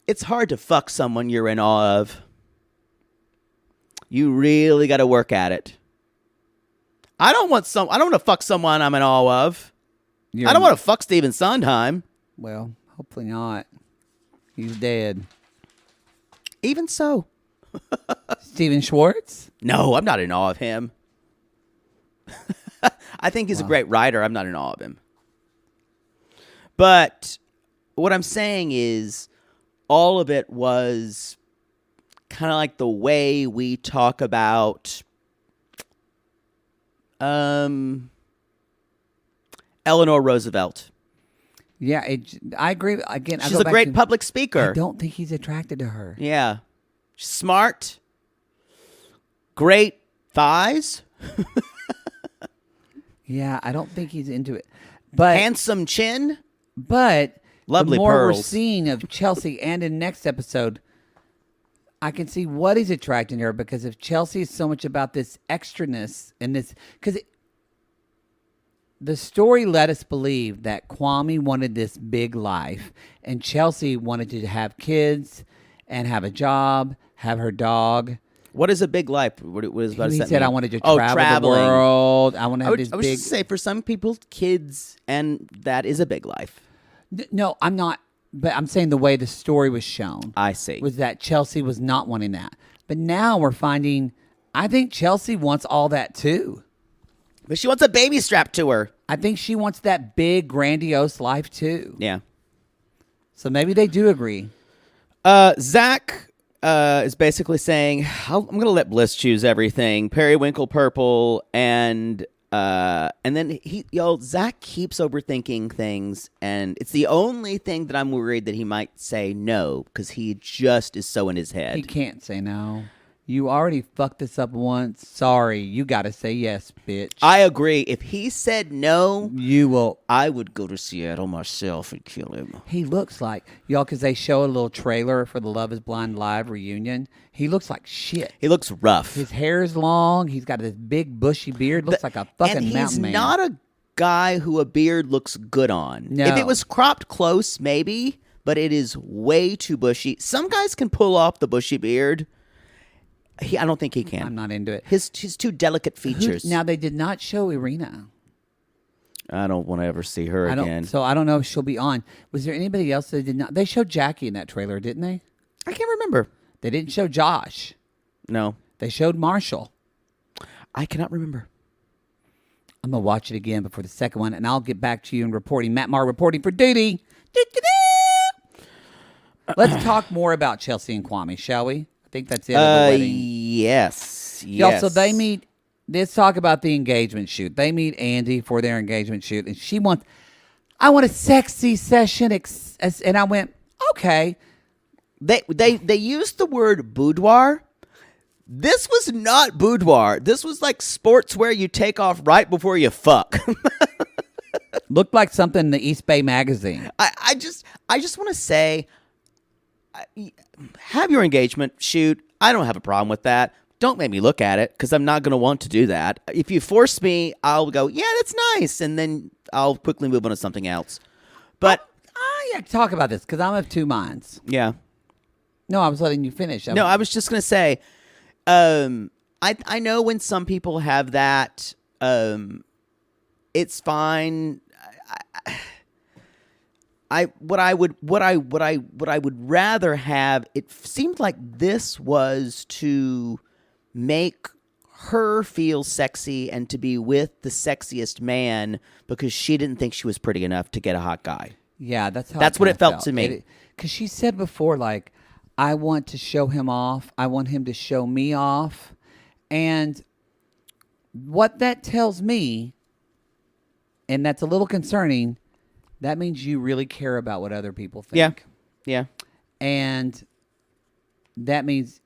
it's hard to fuck someone you're in awe of. You really got to work at it. I don't want to fuck someone I'm in awe of. I don't want to fuck Stephen Sondheim. Well, Hopefully not. He's dead. Even so. Steven Schwartz? No, I'm not in awe of him. I think he's a great writer. I'm not in awe of him. But what I'm saying is all of it was kind of like the way we talk about Eleanor Roosevelt. Yeah, I agree. Again, She's a great public I speaker. don't think he's attracted to her. Yeah. She's smart. Great thighs. Yeah, I don't think he's into it. But Handsome chin. But Lovely the more we're pearls. seeing of Chelsea, and in next episode, I can see what is attracting her, because if Chelsea is so much about this extraness and this, because the story led us believe that Kwame wanted this big life, and Chelsea wanted to have kids and have a job, have her dog. What is a big life? What does He that said, mean? "I wanted to Oh, travel traveling. the world. I want to I have would, this I would big." just say for some people, kids, and that is a big life. No, I'm not. But I'm saying the way the story was shown. I see. Was that Chelsea was not wanting that. But now we're finding, I think Chelsea wants all that too. But she wants a baby strapped to her. I think she wants that big, grandiose life too. Yeah. So maybe they do agree. Zach is basically saying, I'm going to let Bliss choose everything. Periwinkle purple, and then Zach keeps overthinking things, and it's the only thing that I'm worried that he might say no, because he just is so in his head. He can't say no. You already fucked this up once. Sorry, you got to say yes, bitch. I agree. If he said no, You will. I would go to Seattle myself and kill him. He looks like, y'all, because they show a little trailer for the Love is Blind Live reunion. He looks like shit. He looks rough. His hair is long. He's got this big bushy beard. Looks like a fucking and he's mountain man. not a guy who a beard looks good on. No. If it was cropped close, maybe, but it is way too bushy. Some guys can pull off the bushy beard. I don't think he can. I'm not into it. His too delicate features. Now they did not show Irina. I don't want to ever see her I again. don't. So I don't know if she'll be on. Was there anybody else that did not? They showed Jackie in that trailer, didn't they? I can't remember. They didn't show Josh. No, They showed Marshall. I cannot remember. I'm gonna watch it again before the second one, and I'll get back to you in reporting. Matt Marr reporting for duty. Do-do-do. Let's talk more about Chelsea and Kwame, shall we? I think that's it. Of the wedding. Yes. Y'all, so they meet. Let's talk about the engagement shoot. They meet Andy for their engagement shoot, and she wants, I want a sexy session. And I went, okay. They used the word boudoir. This was not boudoir. This was like sportswear you take off right before you fuck. Looked like something in the East Bay magazine. I just want to say, have your engagement shoot. I don't have a problem with that. Don't make me look at it, because I'm not going to want to do that. If you force me, I'll go, yeah, that's nice, and then I'll quickly move on to something else. But I talk about this because I'm of two minds. yeah, No, I was letting you finish. no, I was just going to say, I know when some people have that, it's fine. What I would rather have, it seemed like this was to make her feel sexy and to be with the sexiest man, because she didn't think she was pretty enough to get a hot guy. Yeah, that's how. That's what kinda it felt to me. Because she said before, like, I want to show him off. I want him to show me off. And what that tells me, and that's a little concerning, that means you really care about what other people think. Yeah. And that means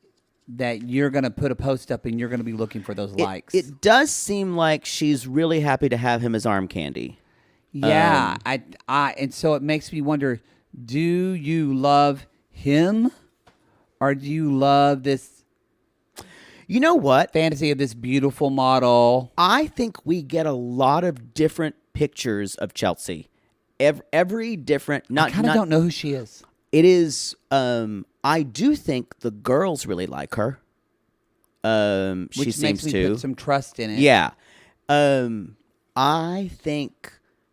that you're going to put a post up and you're going to be looking for those likes. It does seem like she's really happy to have him as arm candy. Yeah. And so it makes me wonder, do you love him or do you love this You know what? fantasy of this beautiful model? I think we get a lot of different pictures of Chelsea. Every different, I kind of don't know who she is. It is. I do think the girls really like her. Which She makes seems me to. put some trust in it. Yeah. I think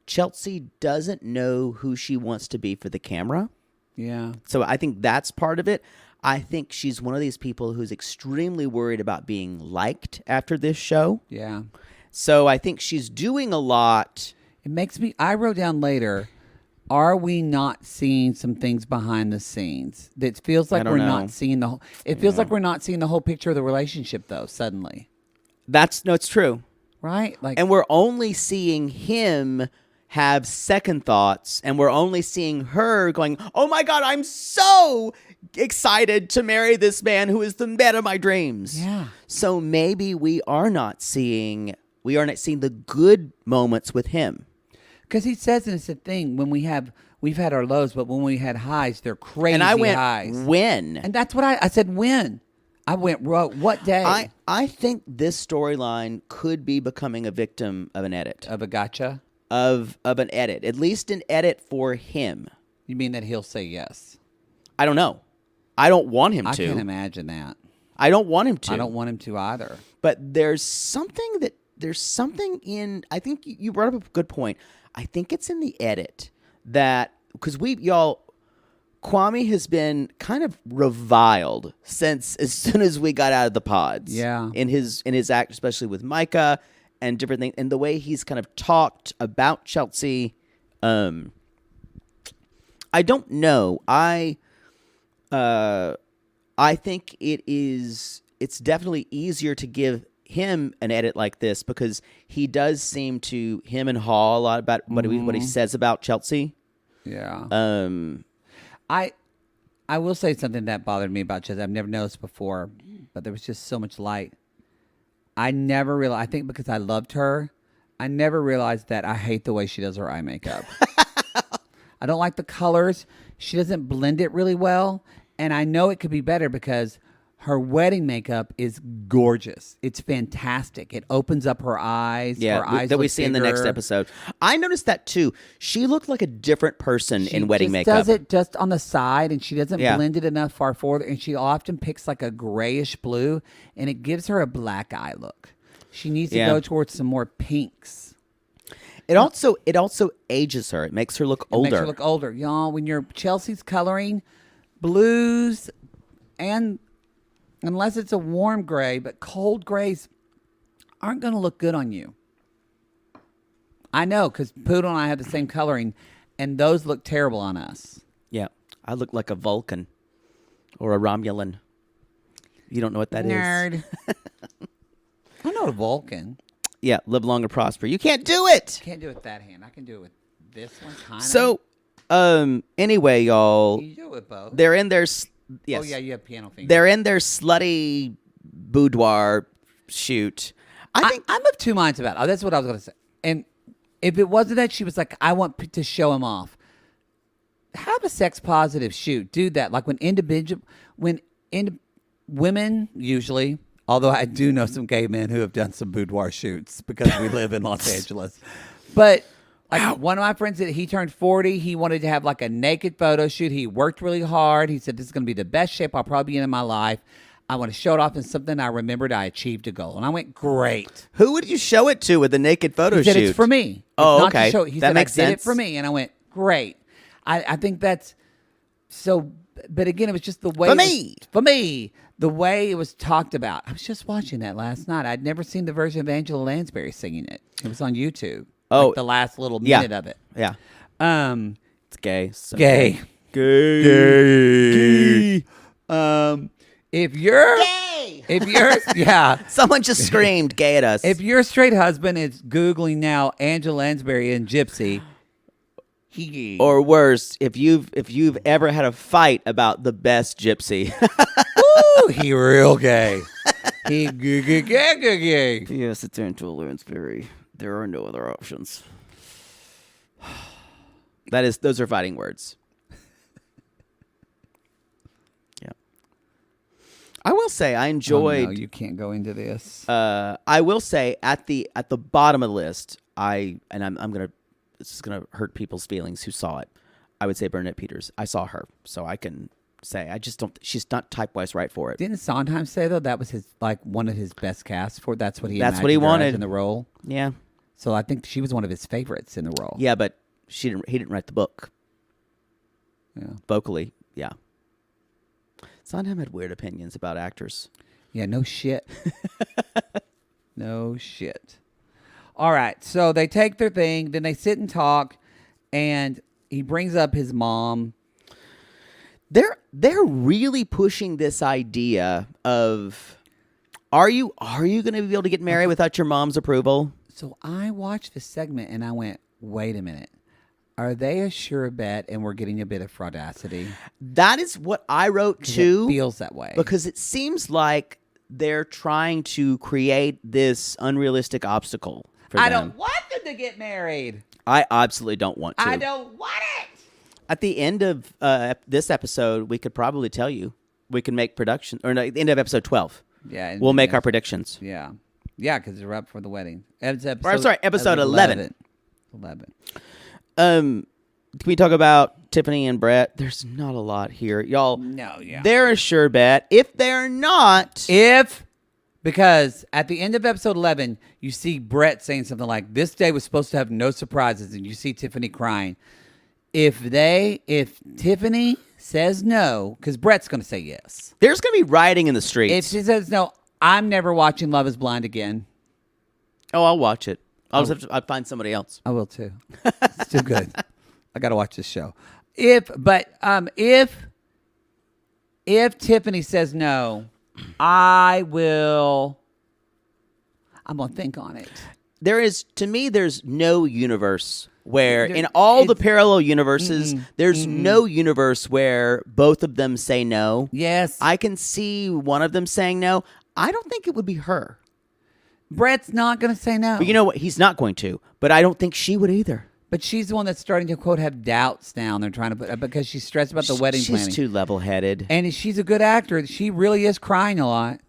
Chelsea doesn't know who she wants to be for the camera. Yeah. So I think that's part of it. I think she's one of these people who's extremely worried about being liked after this show. Yeah. So I think she's doing a lot. It makes me, I wrote down later, are we not seeing some things behind the scenes? That feels like don't we're know. not seeing the whole, it feels like we're not seeing the whole picture of the relationship though, suddenly. It's true. Right? Like, And we're only seeing him have second thoughts, and we're only seeing her going, oh my God, I'm so excited to marry this man who is the man of my dreams. Yeah. So maybe we are not seeing the good moments with him. because he says, and it's a thing, when we've had our lows, but when we had highs, they're crazy And I went, highs. when? And that's what I said, when? I went, what day? I think this storyline could be becoming a victim of an edit. Of a gotcha? Of an edit. At least an edit for him. You mean that he'll say yes? I don't know. I don't want him I to. can't imagine that. I don't want him to. I don't want him to either. But there's something in, I think you brought up a good point. I think it's in the edit that, because Kwame has been kind of reviled since as soon as we got out of the pods. Yeah. In his act, especially with Micah and different things, and the way he's kind of talked about Chelsea. I don't know. I think it's definitely easier to give him an edit like this because he does seem to him and Hall a lot about what he says about Chelsea. Yeah. I I will say something that bothered me about Chelsea. I've never noticed before, but there was just so much light. I never realized, I think because I loved her, I never realized that I hate the way she does her eye makeup. I don't like the colors. She doesn't blend it really well. And I know it could be better because her wedding makeup is gorgeous. It's fantastic. It opens up her eyes. Yeah, her eyes that we look see in the next bigger. episode. I noticed that too. She looked like a different person in wedding She makeup. does it just on the side, and she doesn't Yeah. blend it enough far forward. And she often picks like a grayish blue, and it gives her a black eye look. She needs to Yeah. go towards some more pinks. It also ages her. It makes her look older. Makes her look older, y'all. When you're Chelsea's coloring, blues, and unless it's a warm gray, but cold grays aren't going to look good on you. I know, because Poodle and I have the same coloring, and those look terrible on us. Yeah, I look like a Vulcan or a Romulan. You don't know what that is? Nerd. I know a Vulcan. Yeah, live long and prosper. You can't do it. Can't do it with that hand. I can do it with this one, kind of. So, anyway, y'all, You do it with both. they're in their yes. Oh, yeah, you have piano fingers. They're in their slutty boudoir shoot. I think I'm of two minds about it. Oh, that's what I was going to say. And if it wasn't that she was like, I want to show him off, have a sex positive shoot. Do that. Like women usually, although I do know some gay men who have done some boudoir shoots because we live in Los Angeles. But like one of my friends, he turned 40. He wanted to have like a naked photo shoot. He worked really hard. He said, this is going to be the best shape I'll probably be in my life. I want to show it off in something I remembered I achieved a goal. And I went, great. who would you show it to with the naked photo He said, shoot? it's for me. Oh, It's not to okay. show. He That said, makes I did it sense. for me. And I went, great. I think that's so, but again, it was just the way. For it was- me. For me. The way it was talked about. I was just watching that last night. I'd never seen the version of Angela Lansbury singing it. It was on YouTube. Oh. Like the last little Yeah. minute of it. Yeah, Um, it's gay. So gay. Gay. If you're, yeah. Someone just screamed gay at us. If your straight husband is Googling now Angela Lansbury and Gypsy, he or worse, if you've ever had a fight about the best gypsy. Ooh, he real gay. He gay. Yes, it's Angela Lansbury. There are no other options. Those are fighting words. Yeah. I will say I enjoyed. Oh, no, you can't go into this. I will say at the bottom of the list, this is gonna hurt people's feelings who saw it. I would say Bernadette Peters. I saw her, so I can say I just don't. She's not type-wise right for it. Didn't Sondheim say though that was his one of his best casts for? That's what he That's what he imagined her as wanted. in the role. Yeah. So I think she was one of his favorites in the role. Yeah, but he didn't write the book. Yeah. Vocally, yeah. Sondheim had weird opinions about actors. Yeah, no shit. No shit. All right, so they take their thing, then they sit and talk, and he brings up his mom. They're really pushing this idea of are you going to be able to get married without your mom's approval? So I watched this segment and I went, wait a minute. Are they a sure bet and we're getting a bit of fraudacity? That is what I wrote too. It feels that way. Because it seems like they're trying to create this unrealistic obstacle for them. I don't want them to get married. I absolutely don't want to. I don't want it. At the end of this episode, we could probably tell you. We can make production, or no, at the end of episode 12. Yeah, we'll make our predictions. Yeah, yeah, because they're up for the wedding. Episode 11. 11. Can we talk about Tiffany and Brett? There's not a lot here, y'all. No, yeah, they're a sure bet. If they're not, because at the end of episode 11, you see Brett saying something like, "This day was supposed to have no surprises," and you see Tiffany crying. If Tiffany says no, because Brett's going to say yes. There's going to be rioting in the streets. If she says no, I'm never watching Love is Blind again. Oh, I'll watch it. I'll find somebody else. I will too. It's too good. I got to watch this show. If Tiffany says no, I'm going to think on it. There's no universe where in all the parallel universes, there's no universe where both of them say no. Yes. I can see one of them saying no. I don't think it would be her. Brett's not going to say no. But you know what? He's not going to. But I don't think she would either. But she's the one that's starting to, quote, have doubts now. And they're trying to put, because she's stressed about the wedding planning. She's too level-headed. And she's a good actor. She really is crying a lot.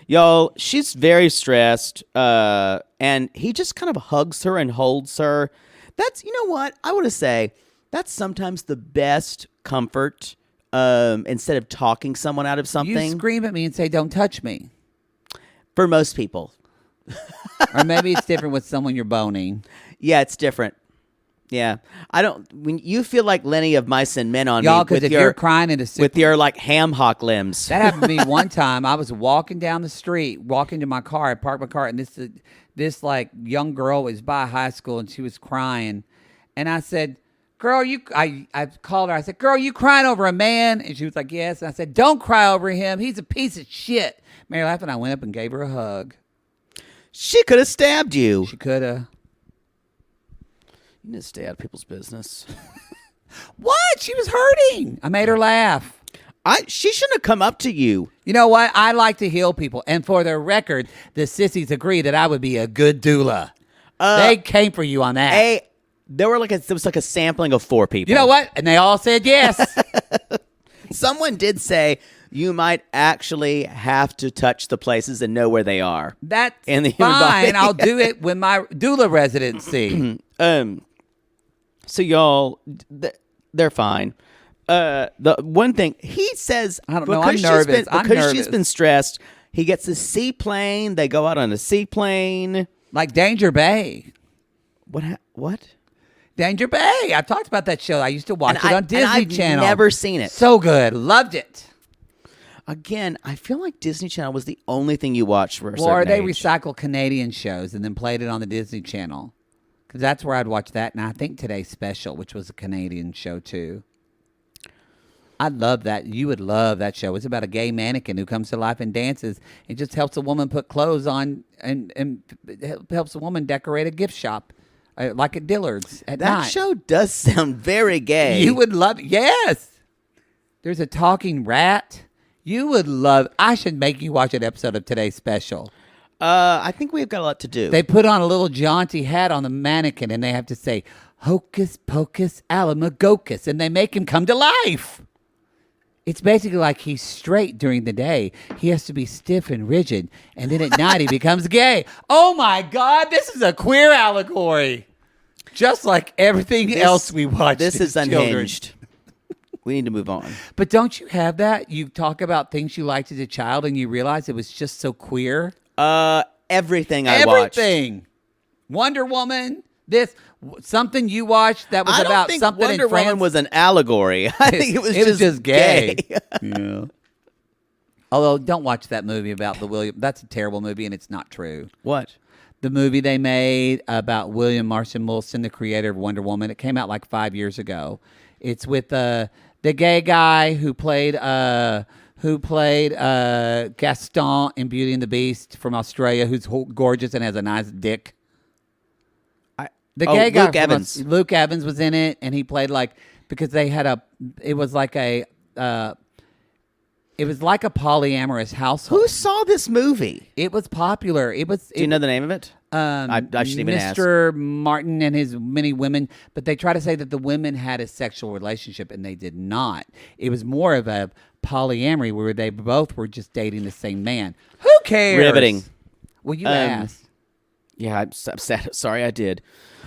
Y'all, she's very stressed. And he just kind of hugs her and holds her. That's, you know what? I want to say that's sometimes the best comfort instead of talking someone out of something. You scream at me and say, "Don't touch me." For most people. Or maybe it's different with someone you're boning. Yeah, it's different. Yeah. When you feel like Lenny of Mice and Men on y'all, me because if you're crying in a with your like ham hock limbs. That happened to me one time. I was walking down the street, walking to my car. I parked my car, and this like young girl was by high school, and she was crying. And I said, "Girl, I called her. I said, 'Girl, you crying over a man?' And she was like, 'Yes.' And I said, 'Don't cry over him. He's a piece of shit.'" Mary laughed, and I went up and gave her a hug. She could have stabbed you. She could have. You need to stay out of people's business. What? She was hurting. I made her laugh. She shouldn't have come up to you. You know what? I like to heal people. And for the record, the sissies agree that I would be a good doula. They came for you on that. There was like a sampling of 4 people. You know what? And they all said yes. Someone did say you might actually have to touch the places and know where they are. That's in the human body. fine. I'll do it with my doula residency. So y'all, they're fine. The one thing he says, I don't know. I'm nervous. Because she's been stressed. He gets a seaplane. They go out on a seaplane, like Danger Bay. What? Danger Bay. I've talked about that show. I used to watch it on Disney Channel. Never seen it. So good. Loved it. Again, I feel like Disney Channel was the only thing you watched for a certain Or they age. recycle Canadian shows and then played it on the Disney Channel. Because that's where I'd watch that. And I think Today's Special, which was a Canadian show too. I love that. You would love that show. It's about a gay mannequin who comes to life and dances and just helps a woman put clothes on and helps a woman decorate a gift shop. Like at Dillard's at night. That show does sound very gay. You would love it. Yes. There's a talking rat. You would love. I should make you watch an episode of Today's Special. I think we've got a lot to do. They put on a little jaunty hat on the mannequin, and they have to say, "Hocus pocus alamagocus," and they make him come to life. It's basically like he's straight during the day. He has to be stiff and rigid, and then at night he becomes gay. Oh my God, this is a queer allegory. Just like everything else we watch. This is unhinged. Children. We need to move on. But don't you have that? You talk about things you liked as a child and you realize it was just so queer. Everything I watched. Everything. Wonder Woman. This something you watched that was I don't about think something Wonder in France. Woman was an allegory. I think it was just gay. Yeah. Although, don't watch that movie about the William. That's a terrible movie, and it's not true. What? The movie they made about William Marshall Wilson, the creator of Wonder Woman. It came out like 5 years ago. It's with the gay guy who played Gaston in Beauty and the Beast from Australia, who's gorgeous and has a nice dick. The gay guy, Luke Evans was in it, and he played because they had it was like a polyamorous household. Who saw this movie? It was popular. Do you know the name of it? I shouldn't even ask. Mr. Martin and his many women, but they try to say that the women had a sexual relationship, and they did not. It was more of a polyamory where they both were just dating the same man. Who cares? Riveting. Well, you asked. Yeah, I'm sad. Sorry, I did.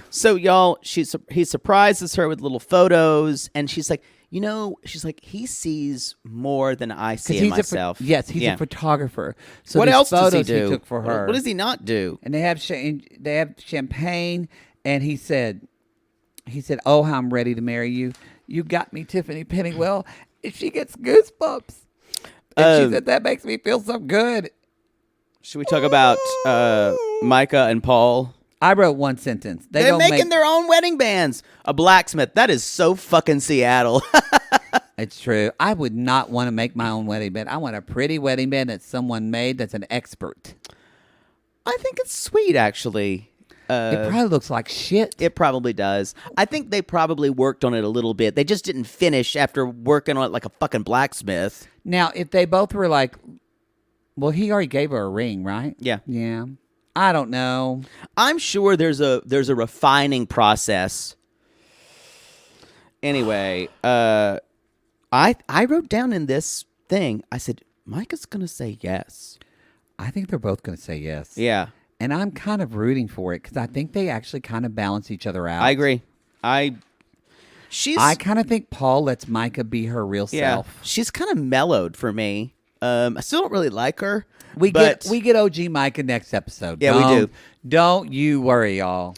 So, y'all, he surprises her with little photos, and she's like, he sees more than I see in myself. He's a photographer. So what else does he do? He took for her. What does he not do? And they have champagne, and he said, "Oh, how I'm ready to marry you. You got me, Tiffany Pennywell." And she gets goosebumps. And she said, "That makes me feel so good." Should we talk about Micah and Paul? I wrote one sentence. They're making their own wedding bands. A blacksmith. That is so fucking Seattle. It's true. I would not want to make my own wedding band. I want a pretty wedding band that someone made that's an expert. I think it's sweet, actually. It probably looks like shit. It probably does. I think they probably worked on it a little bit. They just didn't finish after working on it like a fucking blacksmith. Now, if they both were like, well, he already gave her a ring, right? Yeah. Yeah. I don't know. I'm sure there's a refining process. Anyway, I wrote down in this thing, I said, Micah's going to say yes. I think they're both going to say yes. Yeah. And I'm kind of rooting for it because I think they actually kind of balance each other out. I agree. I kind of think Paul lets Micah be her real self. She's kind of mellowed for me. I still don't really like her. We get OG Micah next episode. Yeah, we do. Don't you worry, y'all.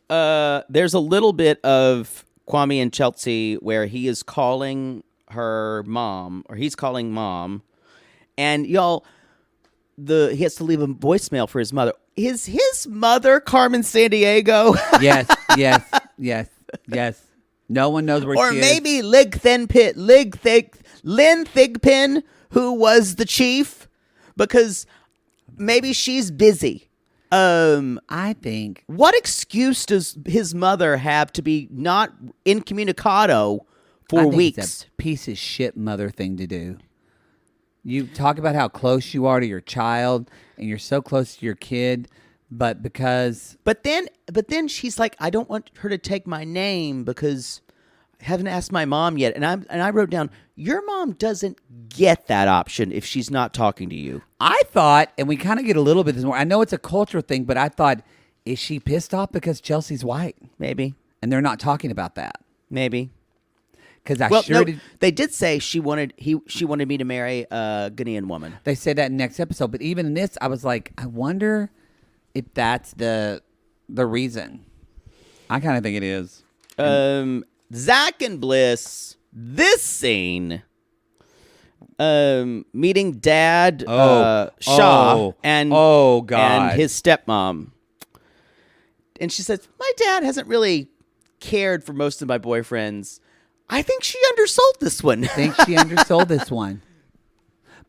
There's a little bit of Kwame and Chelsea where he is calling her mom, or he's calling mom, and y'all, he has to leave a voicemail for his mother. His mother, Carmen Sandiego. Yes. No one knows where or she is. Or maybe Lynn Thigpen, who was the chief, because maybe she's busy. I think. What excuse does his mother have to be not incommunicado for weeks? It's a piece of shit mother thing to do. You talk about how close you are to your child, and you're so close to your kid, but because. But then she's like, I don't want her to take my name because I haven't asked my mom yet. And I wrote down, your mom doesn't get that option if she's not talking to you. I thought, and we kind of get a little bit more. I know it's a cultural thing, but I thought, is she pissed off because Chelsea's white? Maybe. And they're not talking about that. Maybe. Because they did say she wanted me to marry a Ghanaian woman. They said that in the next episode, but even in this, I was like, I wonder if that's the reason. I kind of think it is. Zach and Bliss, this scene, meeting Dad Shaw and God, and his stepmom, and she says, my dad hasn't really cared for most of my boyfriends. I think she undersold this one.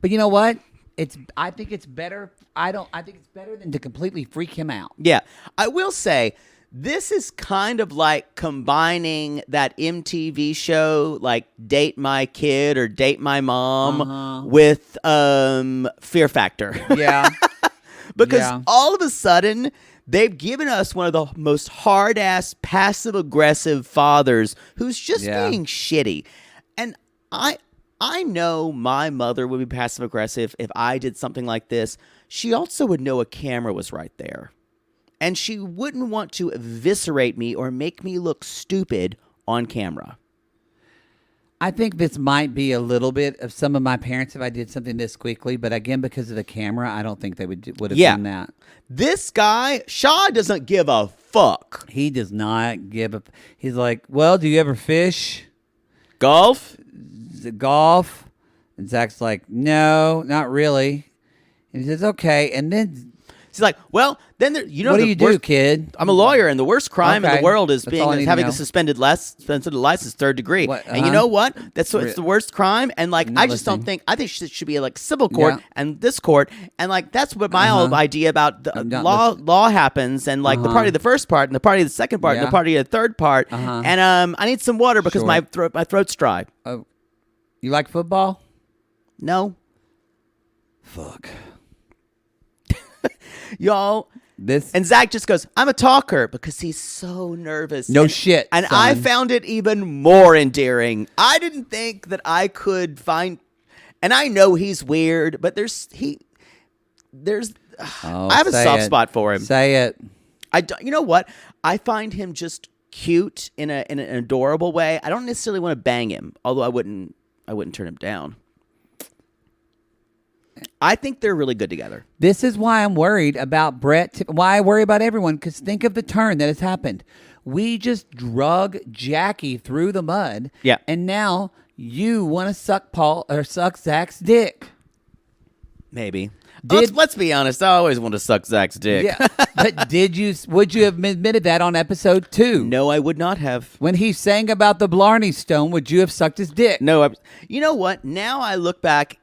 But you know what? I think it's better. I think it's better than to completely freak him out. Yeah. I will say, this is kind of like combining that MTV show, like Date My Kid or Date My Mom, with Fear Factor. Yeah. Because all of a sudden, they've given us one of the most hard-ass, passive-aggressive fathers who's just being shitty. And I know my mother would be passive-aggressive if I did something like this. She also would know a camera was right there. And she wouldn't want to eviscerate me or make me look stupid on camera. I think this might be a little bit of some of my parents if I did something this quickly, but again, because of the camera, I don't think they would have done that. This guy, Shaw, doesn't give a fuck. He does not give a. He's like, well, do you ever fish? Golf? Is it golf? And Zach's like, no, not really. And he says, okay. And then He's like, well, then you know what do the you do, worst, kid? I'm a lawyer, and the worst crime in Okay. the world is That's all I need to having know. a suspended license, third degree. What? And you know what? It's the worst crime. And like, not I just don't listening. think. I think it should be like civil court Yeah. and this court. And like, that's what my whole idea about the I'm not law happens. And like the party of the first part, and the party of the second part, and Yeah. the party of the third part. And I need some water because Sure. my throat's dry. Oh, you like football? No, Fuck. y'all. This And Zach just goes, I'm a talker because he's so nervous. No And- shit, And I son. found it even more endearing. I didn't think that I could find, and I know he's weird, but there's Oh, I have a say soft it. spot for him. Say it. You know what? I find him just cute in an adorable way. I don't necessarily want to bang him, although I wouldn't turn him down. I think they're really good together. This is why I'm worried about Brett. Why I worry about everyone. Because think of the turn that has happened. We just drug Jackie through the mud. Yeah. And now you want to suck Zach's dick. Maybe. Did- Let's be honest. I always want to suck Zach's dick. Yeah. But would you have admitted that on episode 2? No, I would not have. When he sang about the Blarney Stone, would you have sucked his dick? No, you know what? Now I look back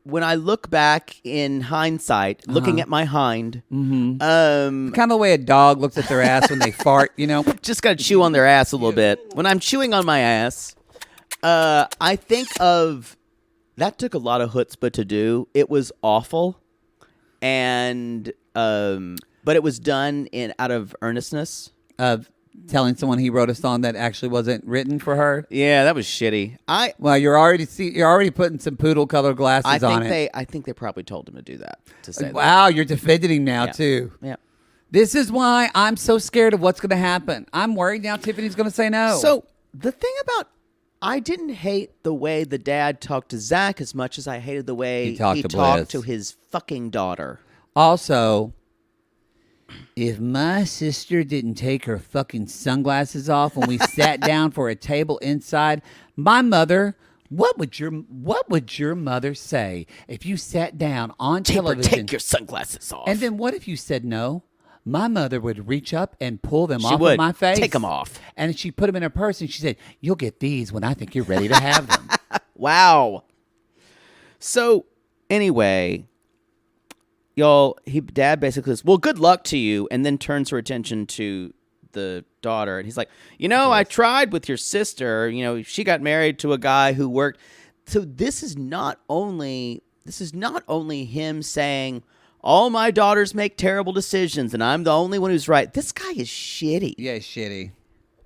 when I look back in hindsight, looking at my hind, Kind of the way a dog looks at their ass when they fart, you know? just got to chew on their ass a little bit. When I'm chewing on my ass, I think of that took a lot of chutzpah to do. It was awful, and but it was done out of earnestness. Of telling someone he wrote a song that actually wasn't written for her. Yeah, that was shitty. Well, you're already putting some poodle colored glasses on it. I think they probably told him to do that. To say that. Wow, you're defending him now Yeah. too. Yeah. This is why I'm so scared of what's going to happen. I'm worried now Tiffany's going to say no. So the thing about I didn't hate the way the dad talked to Zach as much as I hated the way He talked to Bliss. to his fucking daughter. Also, if my sister didn't take her fucking sunglasses off when we sat down for a table inside, my mother, what would your mother say if you sat down on television? Take your sunglasses off. And then what if you said no? My mother would reach up and pull them She off would. of my face. Take them off. And she put them in her purse and she said, you'll get these when I think you're ready to have them. Wow. So anyway, y'all, dad basically says, well, good luck to you, and then turns her attention to the daughter, and he's like, I tried with your sister. She got married to a guy who worked. So this is not only him saying, all my daughters make terrible decisions, and I'm the only one who's right. This guy is shitty. Yeah, shitty.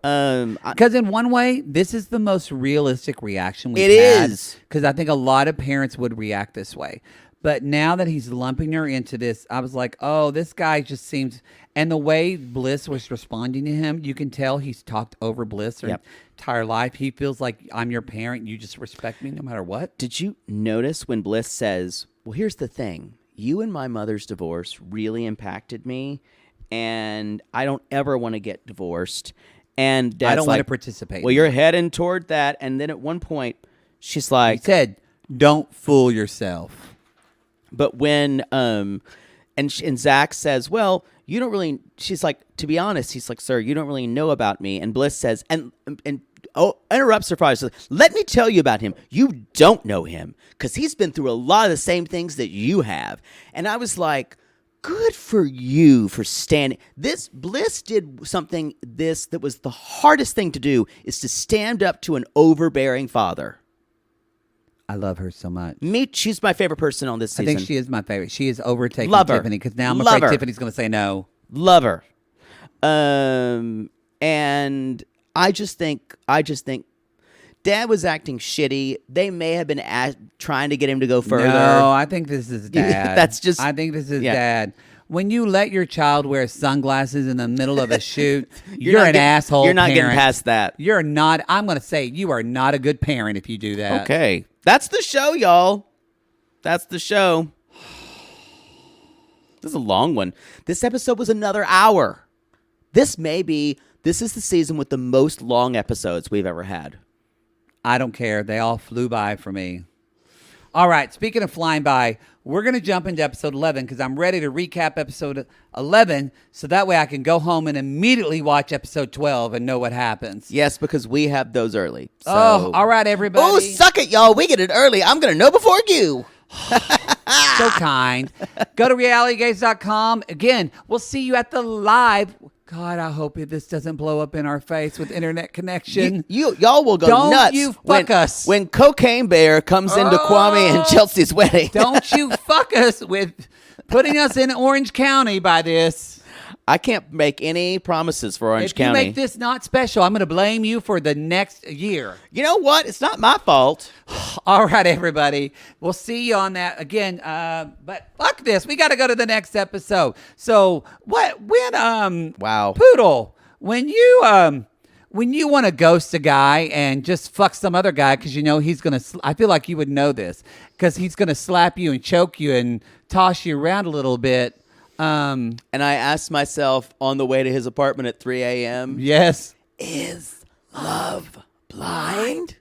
I- Because in one way, this is the most realistic reaction we've It had. is. Because I think a lot of parents would react this way. But now that he's lumping her into this, I was like, oh, this guy just seems... And the way Bliss was responding to him, you can tell he's talked over Bliss her Yep. entire life. He feels like, I'm your parent. You just respect me no matter what. Did you notice when Bliss says, well, here's the thing. You and my mother's divorce really impacted me, and I don't ever want to get divorced. And Dad's I don't want to like, participate. well, you're heading toward that. And then at one point, she's He like, said, don't fool yourself. but when, and Zach says, well, you don't really, she's like, to be honest, he's like, sir, you don't really know about me. And Bliss says, and interrupts her father, says, let me tell you about him. You don't know him because he's been through a lot of the same things that you have. And I was like, good for you for standing. This Bliss did something that was the hardest thing to do, is to stand up to an overbearing father. I love her so much. She's my favorite person on this season. I think she is my favorite. She is overtaking Love her. Tiffany because now I'm Love afraid her. Tiffany's going to say no. Love her. And I just think Dad was acting shitty. They may have been trying to get him to go further. No, I think this is Dad. That's just- I think this is yeah. Dad. When you let your child wear sunglasses in the middle of a shoot, you're not an getting- asshole. You're not getting parent. past that. You're not. I'm going to say you are not a good parent if you do that. Okay. That's the show, y'all. That's the show. This is a long one. This episode was another hour. This is the season with the most long episodes we've ever had. I don't care. They all flew by for me. All right. Speaking of flying by, we're going to jump into episode 11 because I'm ready to recap episode 11 so that way I can go home and immediately watch episode 12 and know what happens. Yes, because we have those early. So. Oh, all right, everybody. Oh, suck it, y'all. We get it early. I'm going to know before you. So kind. Go to realitygaze.com. Again, we'll see you at the live. God, I hope this doesn't blow up in our face with internet connection. Y'all will go Don't nuts. you fuck us. When Cocaine Bear comes into Kwame and Chelsea's wedding. Don't you fuck us with putting us in Orange County by this. I can't make any promises for Orange County. If you make this not special, I'm going to blame you for the next year. You know what? It's not my fault. All right, everybody. We'll see you on that again. But fuck this. We got to go to the next episode. So Wow. Poodle, when you want to ghost a guy and just fuck some other guy because you know he's going to, I feel like you would know this because he's going to slap you and choke you and toss you around a little bit. And I asked myself on the way to his apartment at 3 a.m. Yes. Is love blind?